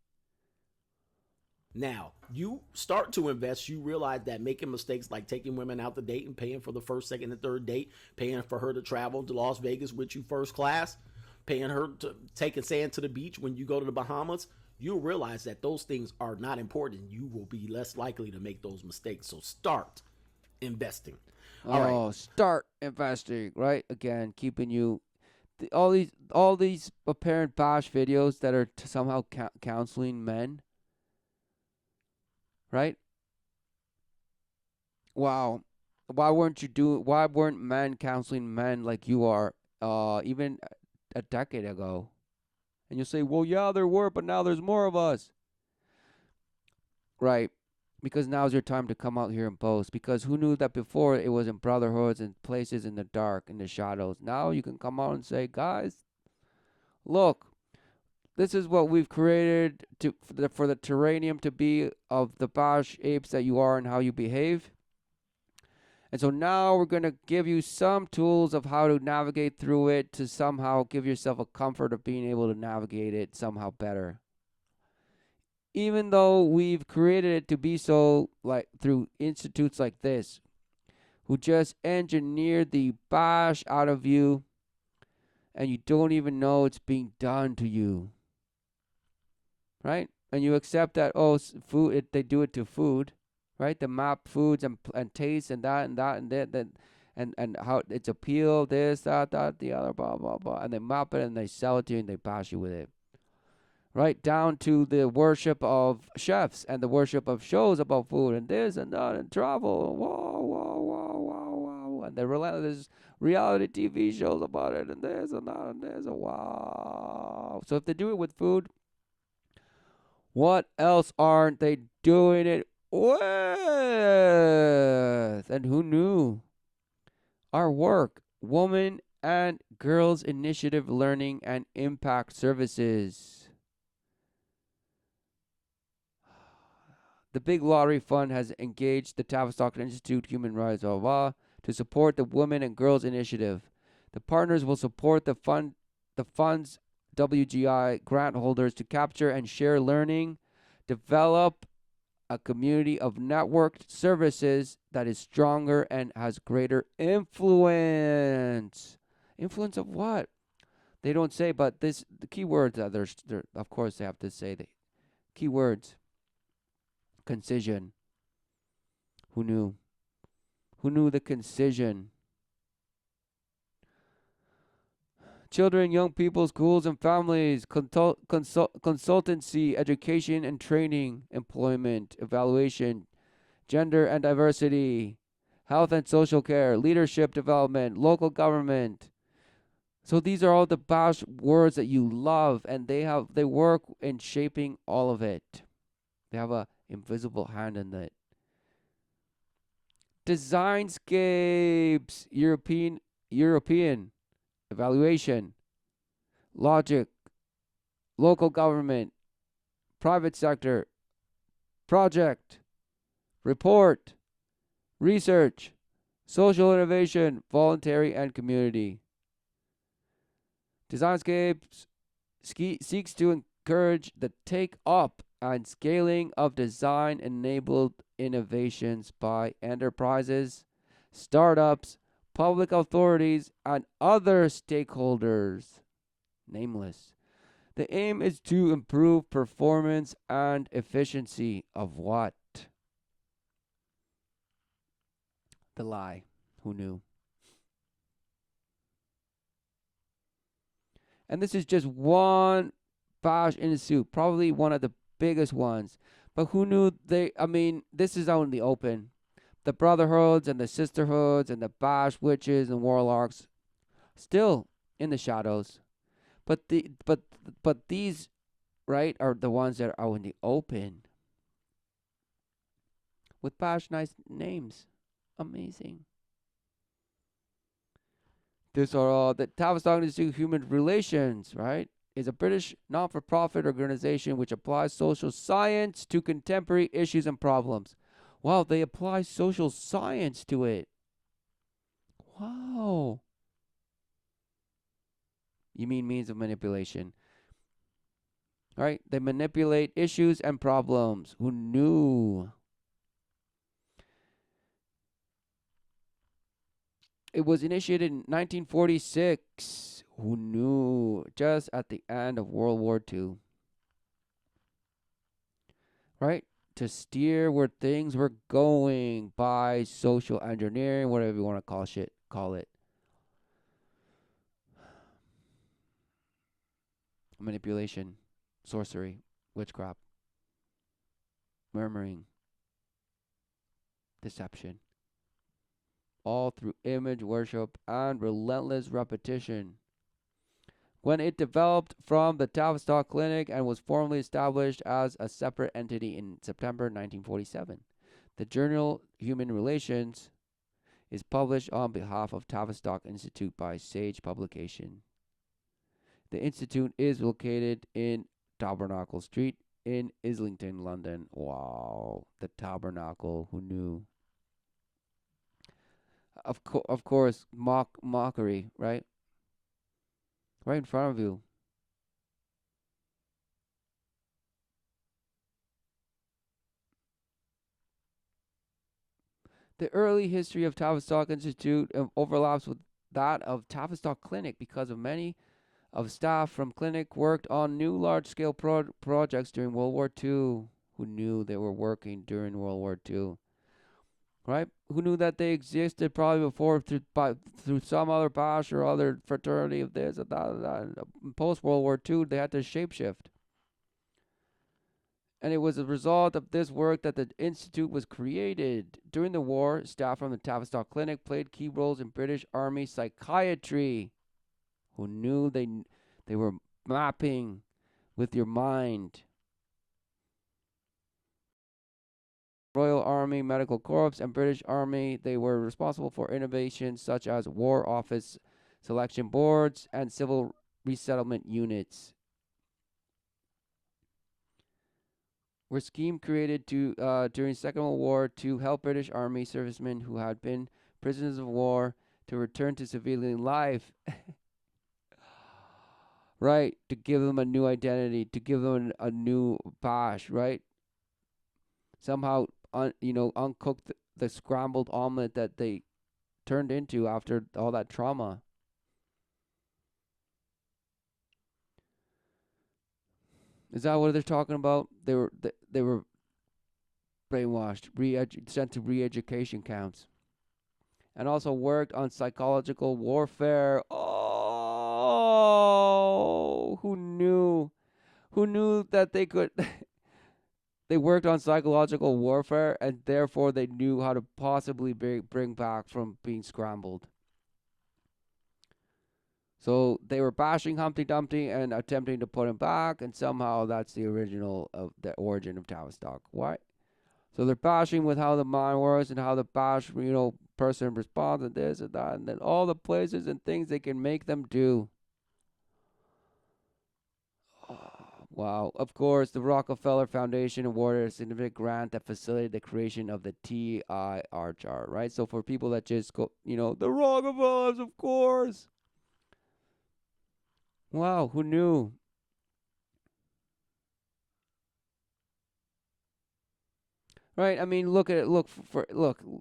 Now, you start to invest, you realize that making mistakes like taking women out to date and paying for the first, second, and third date, paying for her to travel to Las Vegas with you first class, paying her to take sand to the beach when you go to the Bahamas, you'll realize that those things are not important. You will be less likely to make those mistakes. So start investing. All right. Oh, start investing, right? Again, keeping you all these apparent bash videos that are somehow counseling men, right? Wow. Why weren't men counseling men like you are even a decade ago? And you'll say, "Well, yeah, there were, but now there's more of us." Right. Because now's your time to come out here and boast. Because who knew that before it was in brotherhoods and places in the dark, in the shadows. Now you can come out and say, "Guys, look, this is what we've created for the terranium to be of the Bash apes that you are and how you behave. And so now we're going to give you some tools of how to navigate through it to somehow give yourself a comfort of being able to navigate it somehow better." Even though we've created it to be so, like through institutes like this, who just engineer the bash out of you and you don't even know it's being done to you, right? And you accept that, oh, food, they do it to food, right? The map foods and taste and that and that and that, and how it's appeal, this, that, the other, blah, blah, blah. And they map it and they sell it to you and they bash you with it. Right down to the worship of chefs and the worship of shows about food and this and that and travel. Whoa, whoa, whoa, whoa, whoa. And the relentless reality TV shows about it and this and that and this. Wow. So if they do it with food, what else aren't they doing it with? And who knew? Our work, Woman and Girls Initiative Learning and Impact Services. The Big Lottery Fund has engaged the Tavistock Institute Human Rights to support the Women and Girls Initiative. The partners will support the fund's WGI grant holders to capture and share learning, develop a community of networked services that is stronger and has greater influence. Influence of what? They don't say, but the key words that they're of course they have to say the key words. Concision. Who knew? Who knew the concision? Children, young people, schools and families, consultancy, education and training, employment, evaluation, gender and diversity, health and social care, leadership development, local government. So these are all the Bash words that you love, and they work in shaping all of it. They have a invisible hand in it. Designscapes, European, evaluation, logic, local government, private sector, project, report, research, social innovation, voluntary and community. Designscapes seeks to encourage the take up and scaling of design enabled innovations by enterprises, startups, public authorities, and other stakeholders, nameless. The aim is to improve performance and efficiency of what? The lie. Who knew? And this is just one Bash Institute, probably one of the biggest ones. But who knew this is out in the open. The brotherhoods and the sisterhoods and the Bash witches and warlocks still in the shadows. But these, right, are the ones that are out in the open. With Bash nice names. Amazing. These are all the Tavistock Institute of Human Relations, right? Is a British not-for-profit organization which applies social science to contemporary issues and problems. Wow, they apply social science to it. Wow. You mean means of manipulation. All right, they manipulate issues and problems. Who knew? It was initiated in 1946. Who knew? Just at the end of World War II. Right? to steer where things were going by social engineering, whatever you want to call it. Manipulation, sorcery, witchcraft, murmuring, deception, all through image worship and relentless repetition. When it developed from the Tavistock Clinic and was formally established as a separate entity in September 1947, the journal Human Relations is published on behalf of Tavistock Institute by Sage Publication. The institute is located in Tabernacle Street in Islington, London. Wow, the Tabernacle, who knew? Of course, mockery, right? Right in front of you. The early history of Tavistock Institute overlaps with that of Tavistock Clinic because of many of staff from clinic worked on new large-scale projects during World War II. Who knew they were working during World War II? Right? Who knew that they existed probably before through some other bash or other fraternity of this or that. Post World War II, they had to shapeshift. And it was a result of this work that the Institute was created. During the war, staff from the Tavistock Clinic played key roles in British Army psychiatry. Who knew they were mapping with your mind? Royal Army Medical Corps and British Army, they were responsible for innovations such as War Office selection boards and civil resettlement units. Were scheme created during Second World War to help British Army servicemen who had been prisoners of war to return to civilian life. Right, to give them a new identity, to give them a new bash, right? Somehow, uncook the scrambled omelet that they turned into after all that trauma. Is that what they're talking about? They were brainwashed, sent to re-education camps, and also worked on psychological warfare. Oh, who knew? Who knew that they could? They worked on psychological warfare, and therefore they knew how to possibly bring back from being scrambled. So they were bashing Humpty Dumpty and attempting to put him back, and somehow that's the original of the origin of Tavistock. Why? So they're bashing with how the mind works and how the person responds and this and that, and then all the places and things they can make them do. Wow. Of course, the Rockefeller Foundation awarded a significant grant that facilitated the creation of the TIRR, right? So for people that just go, the Rockefellers, of course. Wow, who knew? Right? I mean, look at it. Look.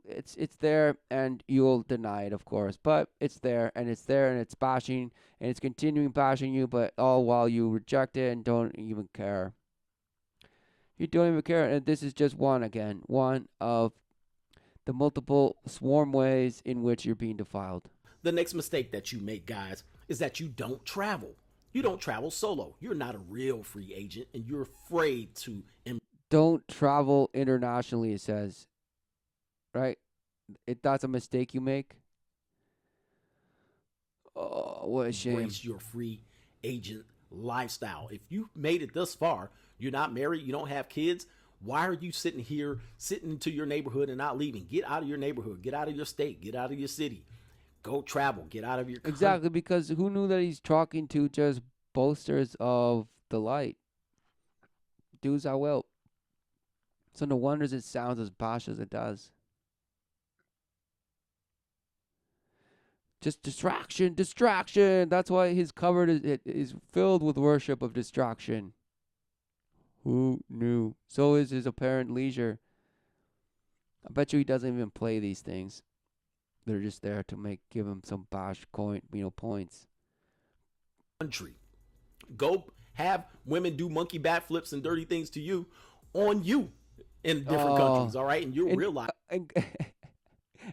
It's there, and you'll deny it, of course. But it's there, and it's bashing, and it's continuing bashing you. But all while you reject it and don't even care. You don't even care, and this is just one of the multiple swarm ways in which you're being defiled. The next mistake that you make, guys, is that you don't travel. You don't travel solo. You're not a real free agent, and you're afraid to. Don't travel internationally, it says. Right? That's a mistake you make. Oh, what a shame. Embrace your free agent lifestyle. If you made it this far, you're not married, you don't have kids, why are you sitting into your neighborhood and not leaving? Get out of your neighborhood, get out of your state, get out of your city. Go travel, get out of your country. Exactly, because who knew that he's talking to just boasters of the light? Dudes I will. So no wonders it sounds as bosh as it does. Just distraction. That's why his cover is filled with worship of distraction. Who knew? So is his apparent leisure. I bet you he doesn't even play these things. They're just there to give him some bosh points. Country. Go have women do monkey bat flips and dirty things to you on you. in different countries, Oh, all right? And you'll and realize and,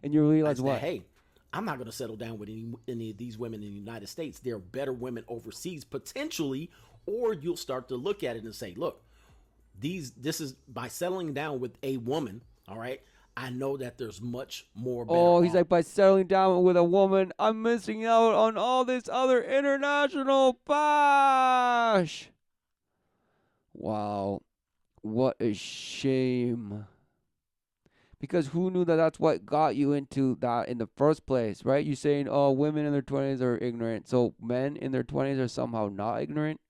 and you realize that, what? hey, I'm not going to settle down with any of these women in the United States. There are better women overseas potentially, or you'll start to look at it and say, look, this is by settling down with a woman, all right? I know that there's much more better Oh, he's off. like, by settling down with a woman, I'm missing out on all this other international bash. Wow, what a shame. Because who knew that that's what got you into that in the first place, right? You're saying, oh, women in their 20s are ignorant. So men in their 20s are somehow not ignorant?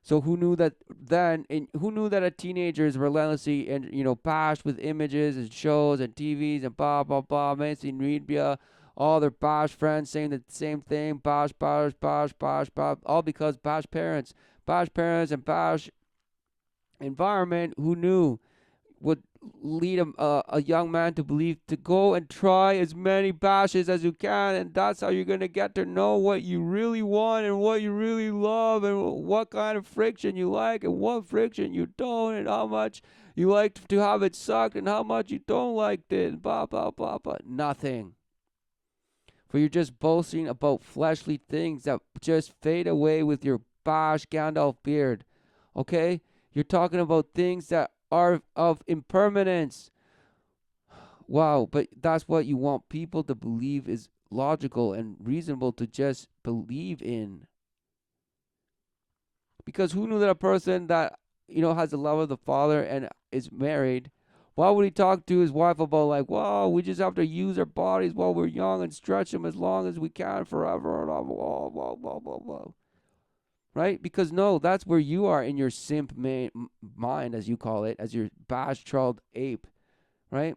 So who knew that then? And who knew that a teenager is relentlessly and bashed with images and shows and TVs and blah blah blah, mainstream media, all their bash friends saying the same thing, bash bash bash bash bash, all because bash parents and bash environment. Who knew would lead a young man to believe to go and try as many bashes as you can, and that's how you're going to get to know what you really want and what you really love and what kind of friction you like and what friction you don't, and how much you like to have it sucked and how much you don't like it, and blah blah blah blah. Nothing. For you're just boasting about fleshly things that just fade away with your bash Gandalf beard. Okay? You're talking about things that are of impermanence. Wow, but that's what you want people to believe is logical and reasonable to just believe in. Because who knew that a person that, has the love of the Father and is married, why would he talk to his wife about, like, wow, we just have to use our bodies while we're young and stretch them as long as we can forever, and blah, blah, blah, blah, blah, blah. Right? Because no, that's where you are in your simp mind, as you call it, as your bash-trolled ape, right?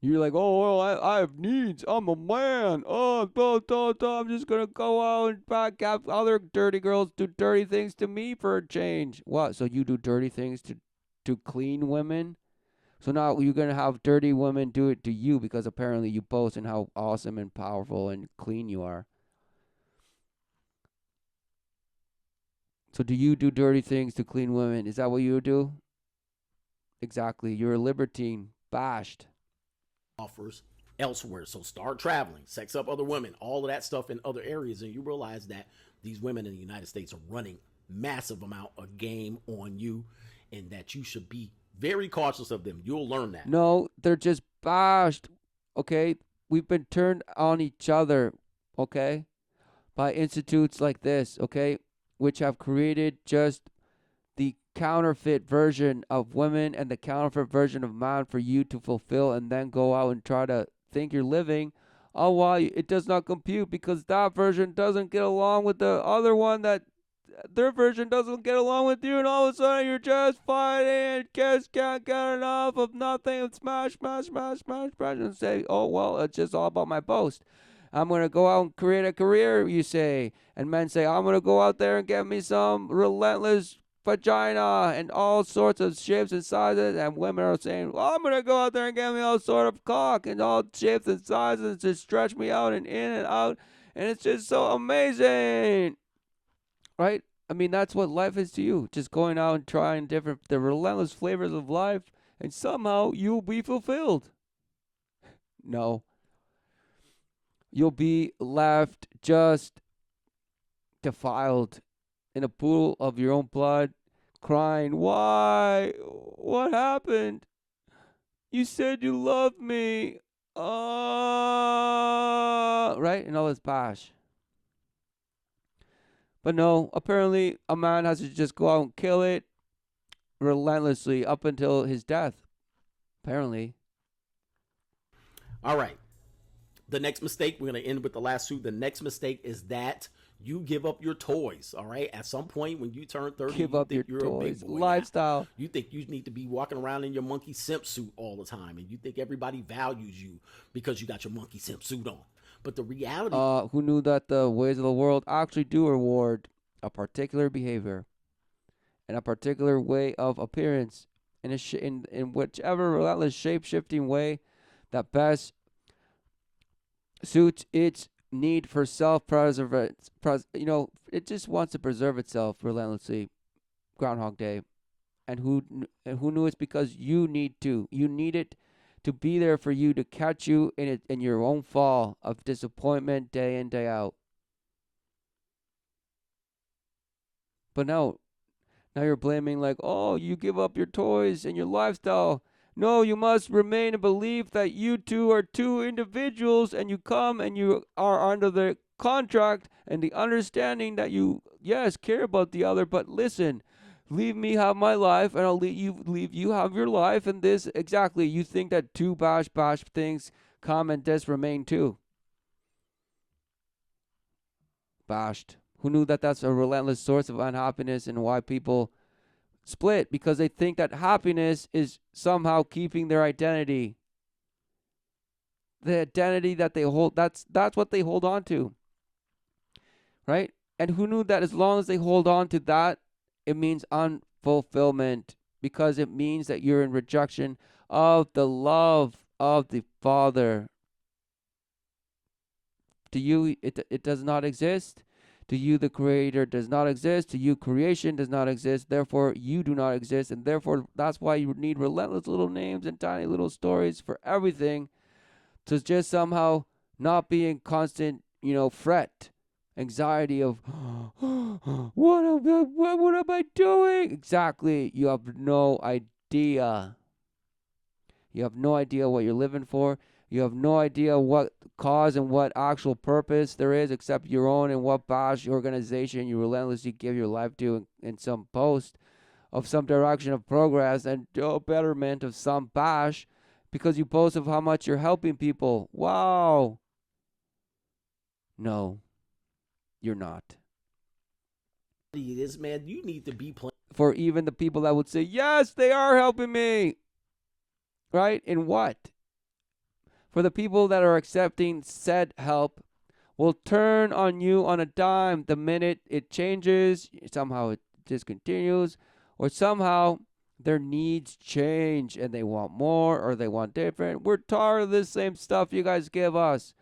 You're like, oh, well, I have needs. I'm a man. Oh, I'm just going to go out and back have other dirty girls do dirty things to me for a change. What? So you do dirty things to clean women? So now you're going to have dirty women do it to you because apparently you boast in how awesome and powerful and clean you are. So do you do dirty things to clean women? Is that what you do? Exactly. You're a libertine. Bashed. Offers elsewhere. So start traveling, sex up other women, all of that stuff in other areas, and you realize that these women in the United States are running massive amount of game on you, and that you should be very cautious of them. You'll learn that. No, they're just bashed. Okay? We've been turned on each other, okay? By institutes like this, okay? Which have created just the counterfeit version of women and the counterfeit version of man for you to fulfill and then go out and try to think you're living. Oh, well, it does not compute because that version doesn't get along with the other one, that their version doesn't get along with you, and all of a sudden you're just fighting and just can't get enough of nothing and smash, smash, smash, smash, smash, and say, oh, well, it's just all about my boast. I'm going to go out and create a career, you say. And men say, I'm going to go out there and get me some relentless vagina and all sorts of shapes and sizes. And women are saying, well, I'm going to go out there and get me all sort of cock and all shapes and sizes to stretch me out and in and out. And it's just so amazing. Right? I mean, that's what life is to you. Just going out and trying the relentless flavors of life. And somehow you'll be fulfilled. No. You'll be left just defiled in a pool of your own blood, crying, why? What happened? You said you loved me. Right? And all this bash. But no, apparently a man has to just go out and kill it relentlessly up until his death. Apparently. All right. The next mistake, we're going to end with the last two. The next mistake is that you give up your toys. All right. At some point when you turn 30, Give you up think your you're a big toys. boy. Lifestyle. Now. You think you need to be walking around in your monkey simp suit all the time. And you think everybody values you because you got your monkey simp suit on. But the reality. Who knew that the ways of the world actually do reward a particular behavior and a particular way of appearance in whichever relentless shape-shifting way that best suits its need for self-preservation. It just wants to preserve itself relentlessly. Groundhog Day. And who knew it's because you need to. You need it to be there for you to catch you in your own fall of disappointment day in, day out. But now you're blaming like, oh, you give up your toys and your lifestyle. No, you must remain in belief that you two are two individuals and you come and you are under the contract and the understanding that you, yes, care about the other, but listen, leave me have my life and I'll leave you have your life, and this exactly, you think that two bash things come and just remain two. Bashed. Who knew that that's a relentless source of unhappiness and why people split? Because they think that happiness is somehow keeping their identity. The identity that they hold, that's what they hold on to. Right? And who knew that as long as they hold on to that, it means unfulfillment, because it means that you're in rejection of the love of the Father. To you, it does not exist. To you, the Creator does not exist. To you, creation does not exist. Therefore, you do not exist. And therefore, that's why you need relentless little names and tiny little stories for everything, to just somehow not be in constant, fret, anxiety of, what am I doing? Exactly. You have no idea. You have no idea what you're living for. You have no idea what cause and what actual purpose there is except your own, and what bash organization you relentlessly give your life to in some post of some direction of progress and betterment of some bash, because you boast of how much you're helping people. Wow. No, you're not. This man, you need to be playing. For even the people that would say, yes, they are helping me. Right? In what? For the people that are accepting said help will turn on you on a dime the minute it changes, somehow it discontinues, or somehow their needs change and they want more or they want different. We're tired of this same stuff you guys give us.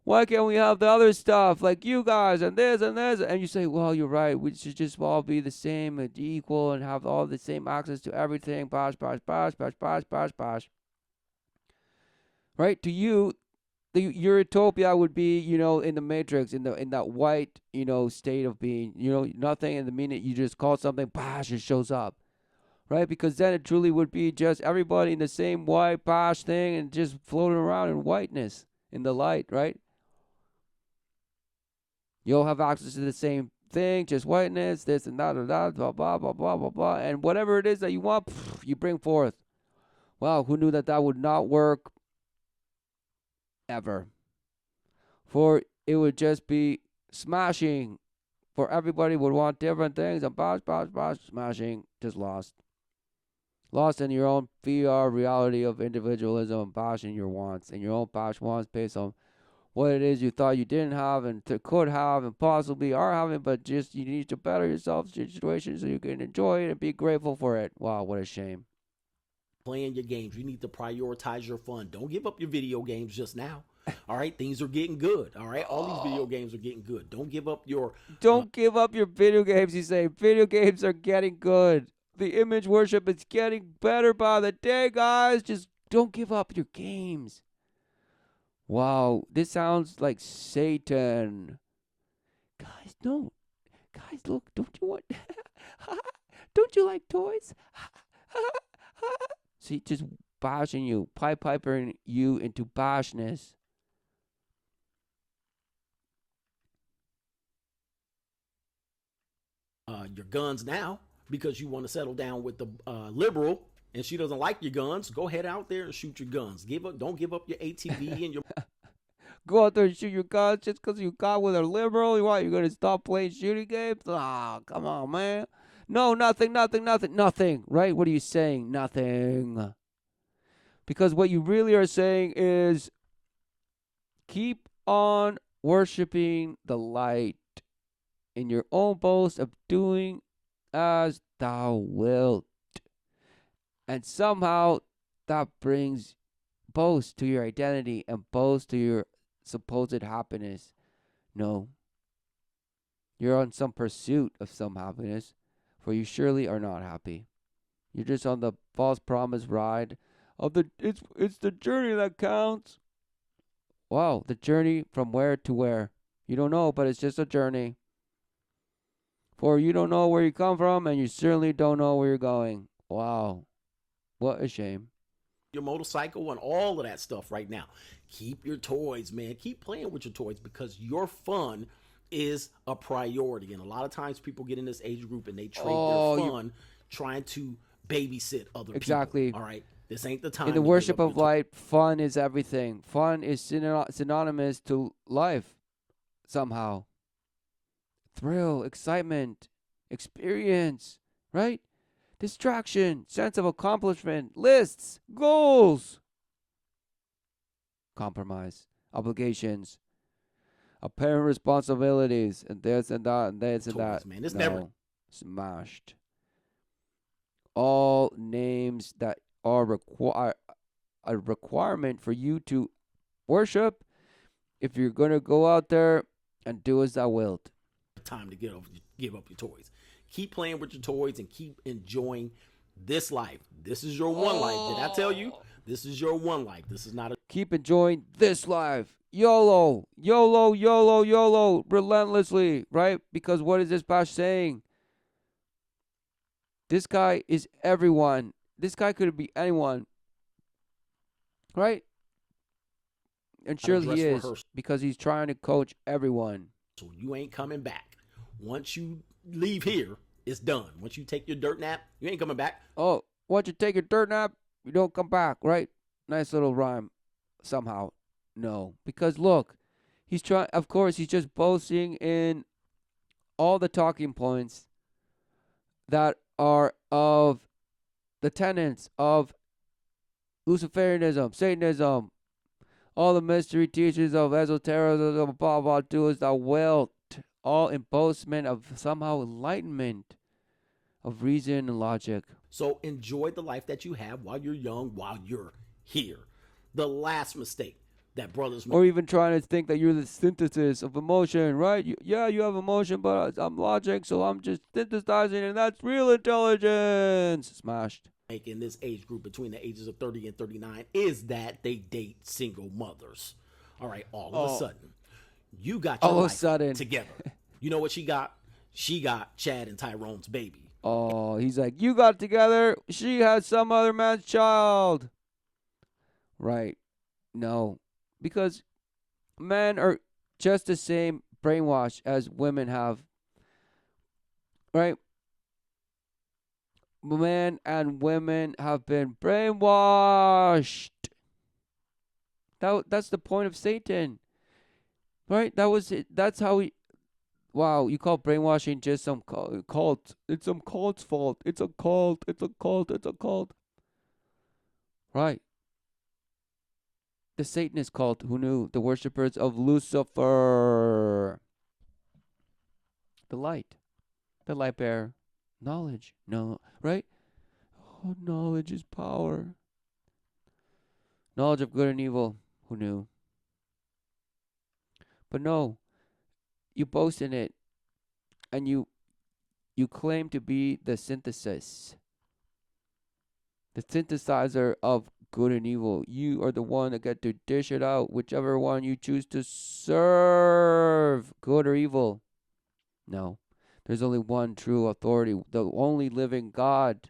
Why can't we have the other stuff like you guys and this and this? And you say, well, you're right. We should just all be the same and equal and have all the same access to everything. Bash, bash, bash, bash, bash, bash, bash. Right? To you, your utopia would be, in the matrix, in that white, state of being, nothing. And the minute you just call something, bash, it shows up. Right? Because then it truly would be just everybody in the same white bash thing and just floating around in whiteness, in the light, right? You'll have access to the same thing, just whiteness, this and that, blah, blah, blah, blah, blah, blah, blah. And whatever it is that you want, you bring forth. Wow, who knew that would not work ever? For it would just be smashing. For everybody would want different things, and bash, bash, bash, smashing, just lost. Lost in your own VR reality of individualism and bashing your wants, and your own bash wants based on what it is you thought you didn't have and could have and possibly are having, but just you need to better yourself situation so you can enjoy it and be grateful for it. Wow, what a shame. Playing your games. You need to prioritize your fun. Don't give up your video games just now. All right, things are getting good. All right, all these video games are getting good. Don't give up your. Don't give up your video games. You say video games are getting good. The image worship is getting better by the day, guys. Just don't give up your games. Wow, this sounds like Satan. Guys, no. Guys, look, don't you want... don't you like toys? See, just bashing you, pipering you into bashness. Your guns now because you want to settle down with the liberal and she doesn't like your guns. Go head out there and shoot your guns. Don't give up your ATV and your. Go out there and shoot your guns just because you got with a liberal. What, you're gonna stop playing shooting games? Oh, come on, man. No, nothing. Right? What are you saying? Nothing. Because what you really are saying is keep on worshiping the light in your own boast of doing as thou wilt. And somehow that brings boast to your identity and boast to your supposed happiness. No. You're on some pursuit of some happiness, for you surely are not happy. You're just on the false promise ride of the it's the journey that counts. Wow, the journey from where to where? You don't know, but it's just a journey. For you don't know where you come from, and you certainly don't know where you're going. Wow, what a shame. Your motorcycle and all of that stuff right now. Keep your toys, man. Keep playing with your toys because your fun is a priority. And a lot of times people get in this age group and they trade Oh, their you fun trying to babysit other exactly. people. All right. This ain't the time In the to give worship up your of toys. light, fun is everything. Fun is synonymous to life somehow. Thrill, excitement, experience, right? Distraction, sense of accomplishment, lists, goals, compromise, obligations, apparent responsibilities, and this and that, and this and Toys, that. man. It's never No, smashed. All names that are a requirement for you to worship if you're going to go out there and do as thou wilt. time to give up your toys. Keep playing with your toys and keep enjoying this life. This is your one life. Did I tell you? This is your one life. This is not a Keep enjoying this life. YOLO, YOLO, YOLO, YOLO, relentlessly, right? Because what is this Bash saying? This guy is everyone. This guy could be anyone, right? And surely dress he is, rehearsal. because he's trying to coach everyone. So you ain't coming back. Once you leave here, it's done. Once you take your dirt nap, you ain't coming back. Oh, once you take your dirt nap, you don't come back, right? Nice little rhyme. Somehow. No. Because look, he's trying, of course, he's just boasting in all the talking points that are of the tenets of Luciferianism, Satanism, all the mystery teachings of esotericism, blah, blah, do as thou wilt, all in boastment of somehow enlightenment of reason and logic. So enjoy the life that you have while you're young, while you're here. The last mistake that brothers make. Or even trying to think that you're the synthesis of emotion, right? You have emotion, but I'm logic, so I'm just synthesizing, and that's real intelligence. Smashed. In this age group between the ages of 30 and 39 is that they date single mothers. All right, all of a sudden, you got your life together. You know what she got? She got Chad and Tyrone's baby. Oh, he's like, you got together. She had some other man's child. Right. No. Because men are just the same brainwashed as women have. Right? Men and women have been brainwashed. That's the point of Satan. Right? That was it. That's how he. Wow, you call brainwashing just some cult. It's some cult's fault. It's a cult. It's a cult. It's a cult. Right. The Satanist cult, who knew? The worshippers of Lucifer. The light bearer. Knowledge. No, right? Oh, knowledge is power. Knowledge of good and evil. Who knew? But no, you boast in it, and you claim to be the synthesis, the synthesizer of good and evil. You are the one that get to dish it out, whichever one you choose to serve, good or evil. No, there's only one true authority, the only living God.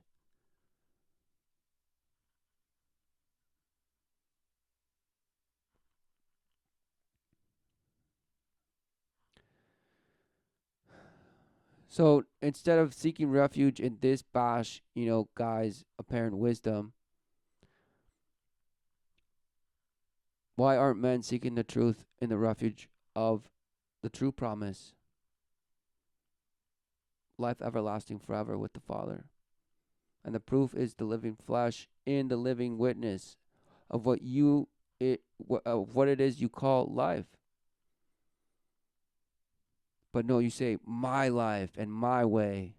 So instead of seeking refuge in this bash, guys, apparent wisdom, why aren't men seeking the truth in the refuge of the true promise? Life everlasting forever with the Father. And the proof is the living flesh in the living witness of what it is you call life. But no, you say my life and my way.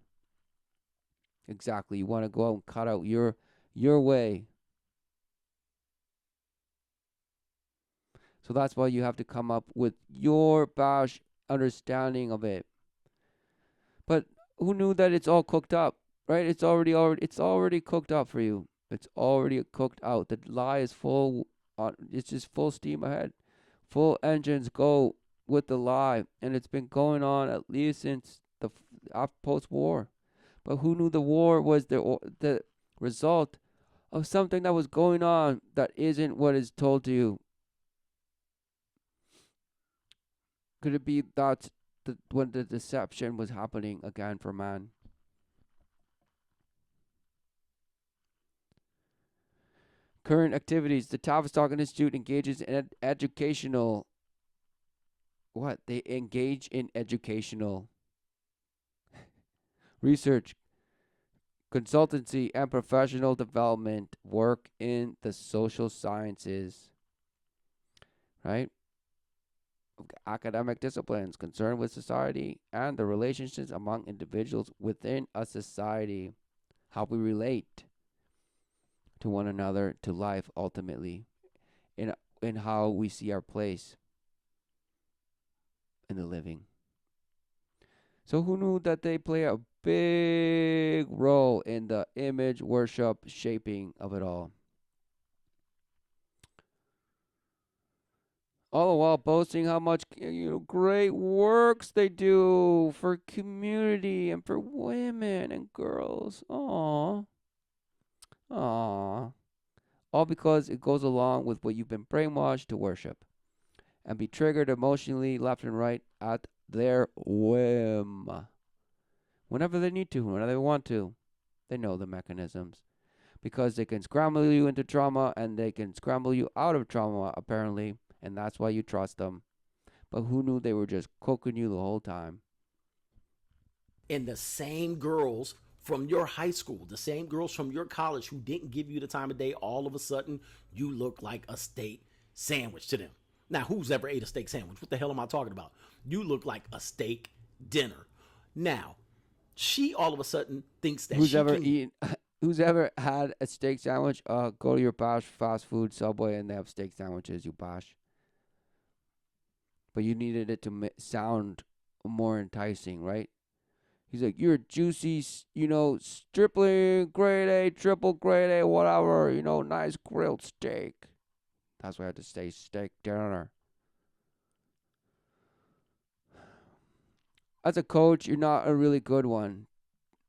Exactly. You want to go out and cut out your way. So that's why you have to come up with your bash understanding of it. But who knew that it's all cooked up, right? It's already cooked up for you. It's already cooked out. The lie is full. It's just full steam ahead. Full engines go with the lie, and it's been going on at least since the post-war. But who knew the war was the result of something that was going on that isn't what is told to you? Could it be that when the deception was happening again for man? Current activities. The Tavistock Institute engages in educational. What? They engage in educational research, consultancy, and professional development work in the social sciences, right? Academic disciplines concerned with society and the relationships among individuals within a society, how we relate to one another, to life ultimately, in how we see our place in the living. So who knew that they play a big role in the image worship shaping of it all? All the while boasting how much great works they do for community and for women and girls. Aww. Aww. All because it goes along with what you've been brainwashed to worship and be triggered emotionally left and right at their whim. Whenever they need to, whenever they want to. They know the mechanisms. Because they can scramble you into trauma and they can scramble you out of trauma, apparently. And that's why you trust them. But who knew they were just cooking you the whole time? And the same girls from your high school, the same girls from your college who didn't give you the time of day, all of a sudden, you look like a steak sandwich to them. Now, who's ever ate a steak sandwich? What the hell am I talking about? You look like a steak dinner. Now, she all of a sudden thinks that Who's she ever can. eaten? Who's ever had a steak sandwich? Go to your Bosch fast food Subway and they have steak sandwiches. You Bosch. But you needed it to sound more enticing, right? He's like, you're a juicy, stripling, grade A, triple grade A, whatever, nice grilled steak. That's why I had to say steak dinner. As a coach, you're not a really good one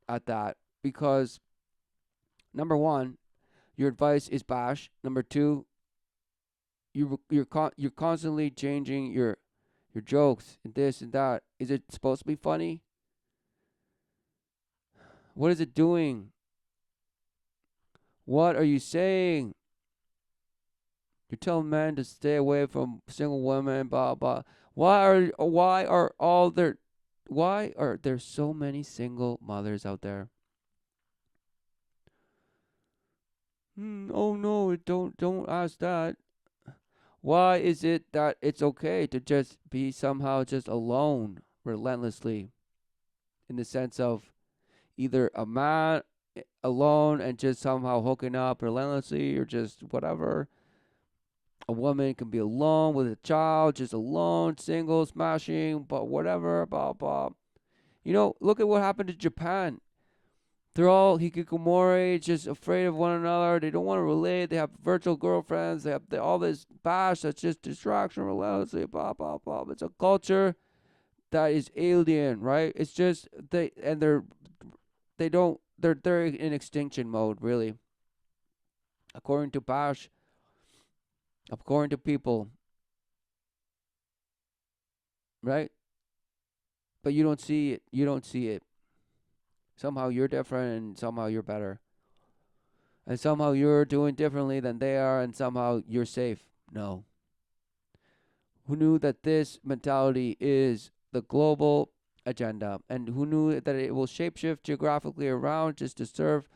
at that because, number one, your advice is bash. Number two, you're constantly changing your jokes and this and that. Is it supposed to be funny? What is it doing? What are you saying? You're telling men to stay away from single women, blah blah. Why are there so many single mothers out there? Oh no, don't ask that. Why is it that it's okay to just be somehow just alone relentlessly? In the sense of either a man alone and just somehow hooking up relentlessly or just whatever. A woman can be alone with a child, just alone, single, smashing, but whatever, blah, blah. Look at what happened to Japan. They're all hikikomori, just afraid of one another. They don't want to relate. They have virtual girlfriends. They have all this bash that's just distraction, relentlessly, blah, blah, blah. It's a culture that is alien, right? It's just they're in extinction mode, really. According to Bash, according to people, right? But you don't see it. You don't see it. Somehow you're different and somehow you're better. And somehow you're doing differently than they are and somehow you're safe. No. Who knew that this mentality is the global agenda? And who knew that it will shapeshift geographically around just to serve,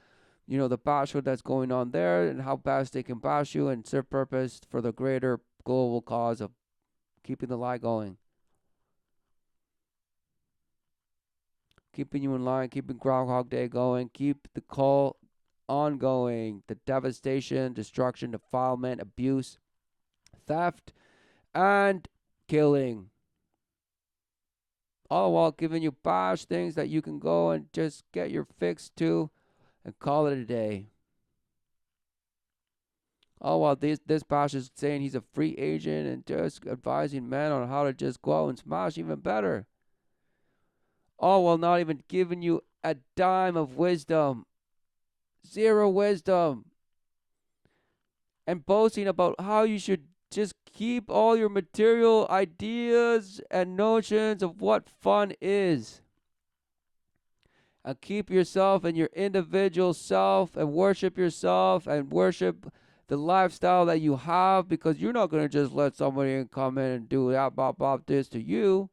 the bashhood that's going on there and how best they can bash you and serve purpose for the greater global cause of keeping the lie going. Keeping you in line, keeping Groundhog Day going, keep the call ongoing, the devastation, destruction, defilement, abuse, theft, and killing. All while giving you bash things that you can go and just get your fix to and call it a day. All while this bash is saying he's a free agent and just advising men on how to just go out and smash even better. All while not even giving you a dime of wisdom. Zero wisdom. And boasting about how you should just keep all your material ideas and notions of what fun is. And keep yourself and your individual self and worship yourself and worship the lifestyle that you have, because you're not going to just let somebody come in and do that, bop, this to you.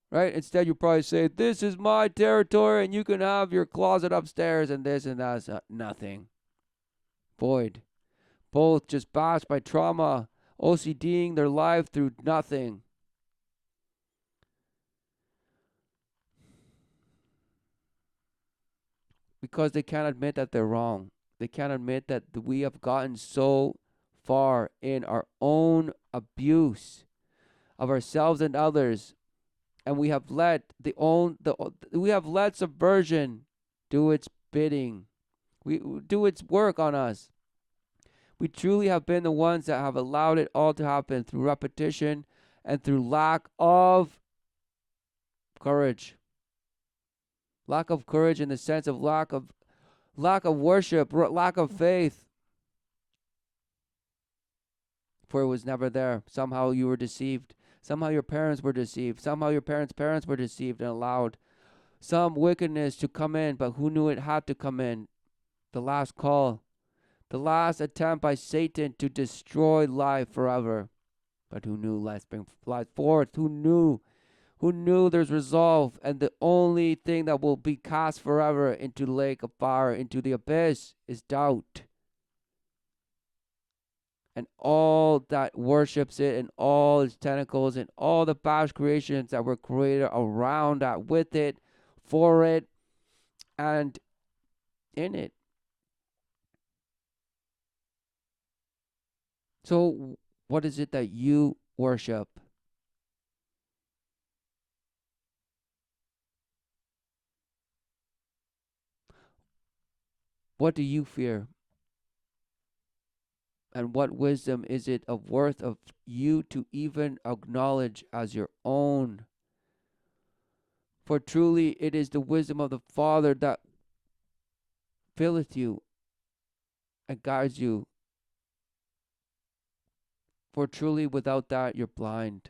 Right? Instead, you probably say, this is my territory and you can have your closet upstairs and this and that's nothing. Void. Both just bashed by trauma, OCDing their life through nothing. Because they can't admit that they're wrong. They can't admit that we have gotten so far in our own abuse of ourselves and others, and we have let we have let subversion do its bidding. We do its work on us. We truly have been the ones that have allowed it all to happen through repetition and through lack of courage. Lack of courage in the sense of lack of worship, lack of faith. For it was never there. Somehow you were deceived. Somehow your parents were deceived. Somehow your parents' were deceived and allowed some wickedness to come in, but who knew it had to come in? The last call. The last attempt by Satan to destroy life forever. But who knew life bring life forth? Who knew? Who knew there's resolve, and the only thing that will be cast forever into the lake of fire, into the abyss, is doubt. And all that worships it, and all its tentacles, and all the past creations that were created around that, with it, for it, and in it. So, what is it that you worship? What do you fear? And what wisdom is it of worth of you to even acknowledge as your own? For truly it is the wisdom of the Father that filleth you and guides you. For truly without that you're blind,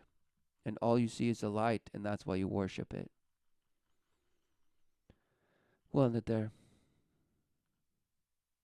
and all you see is the light, and that's why you worship it. We'll end it there.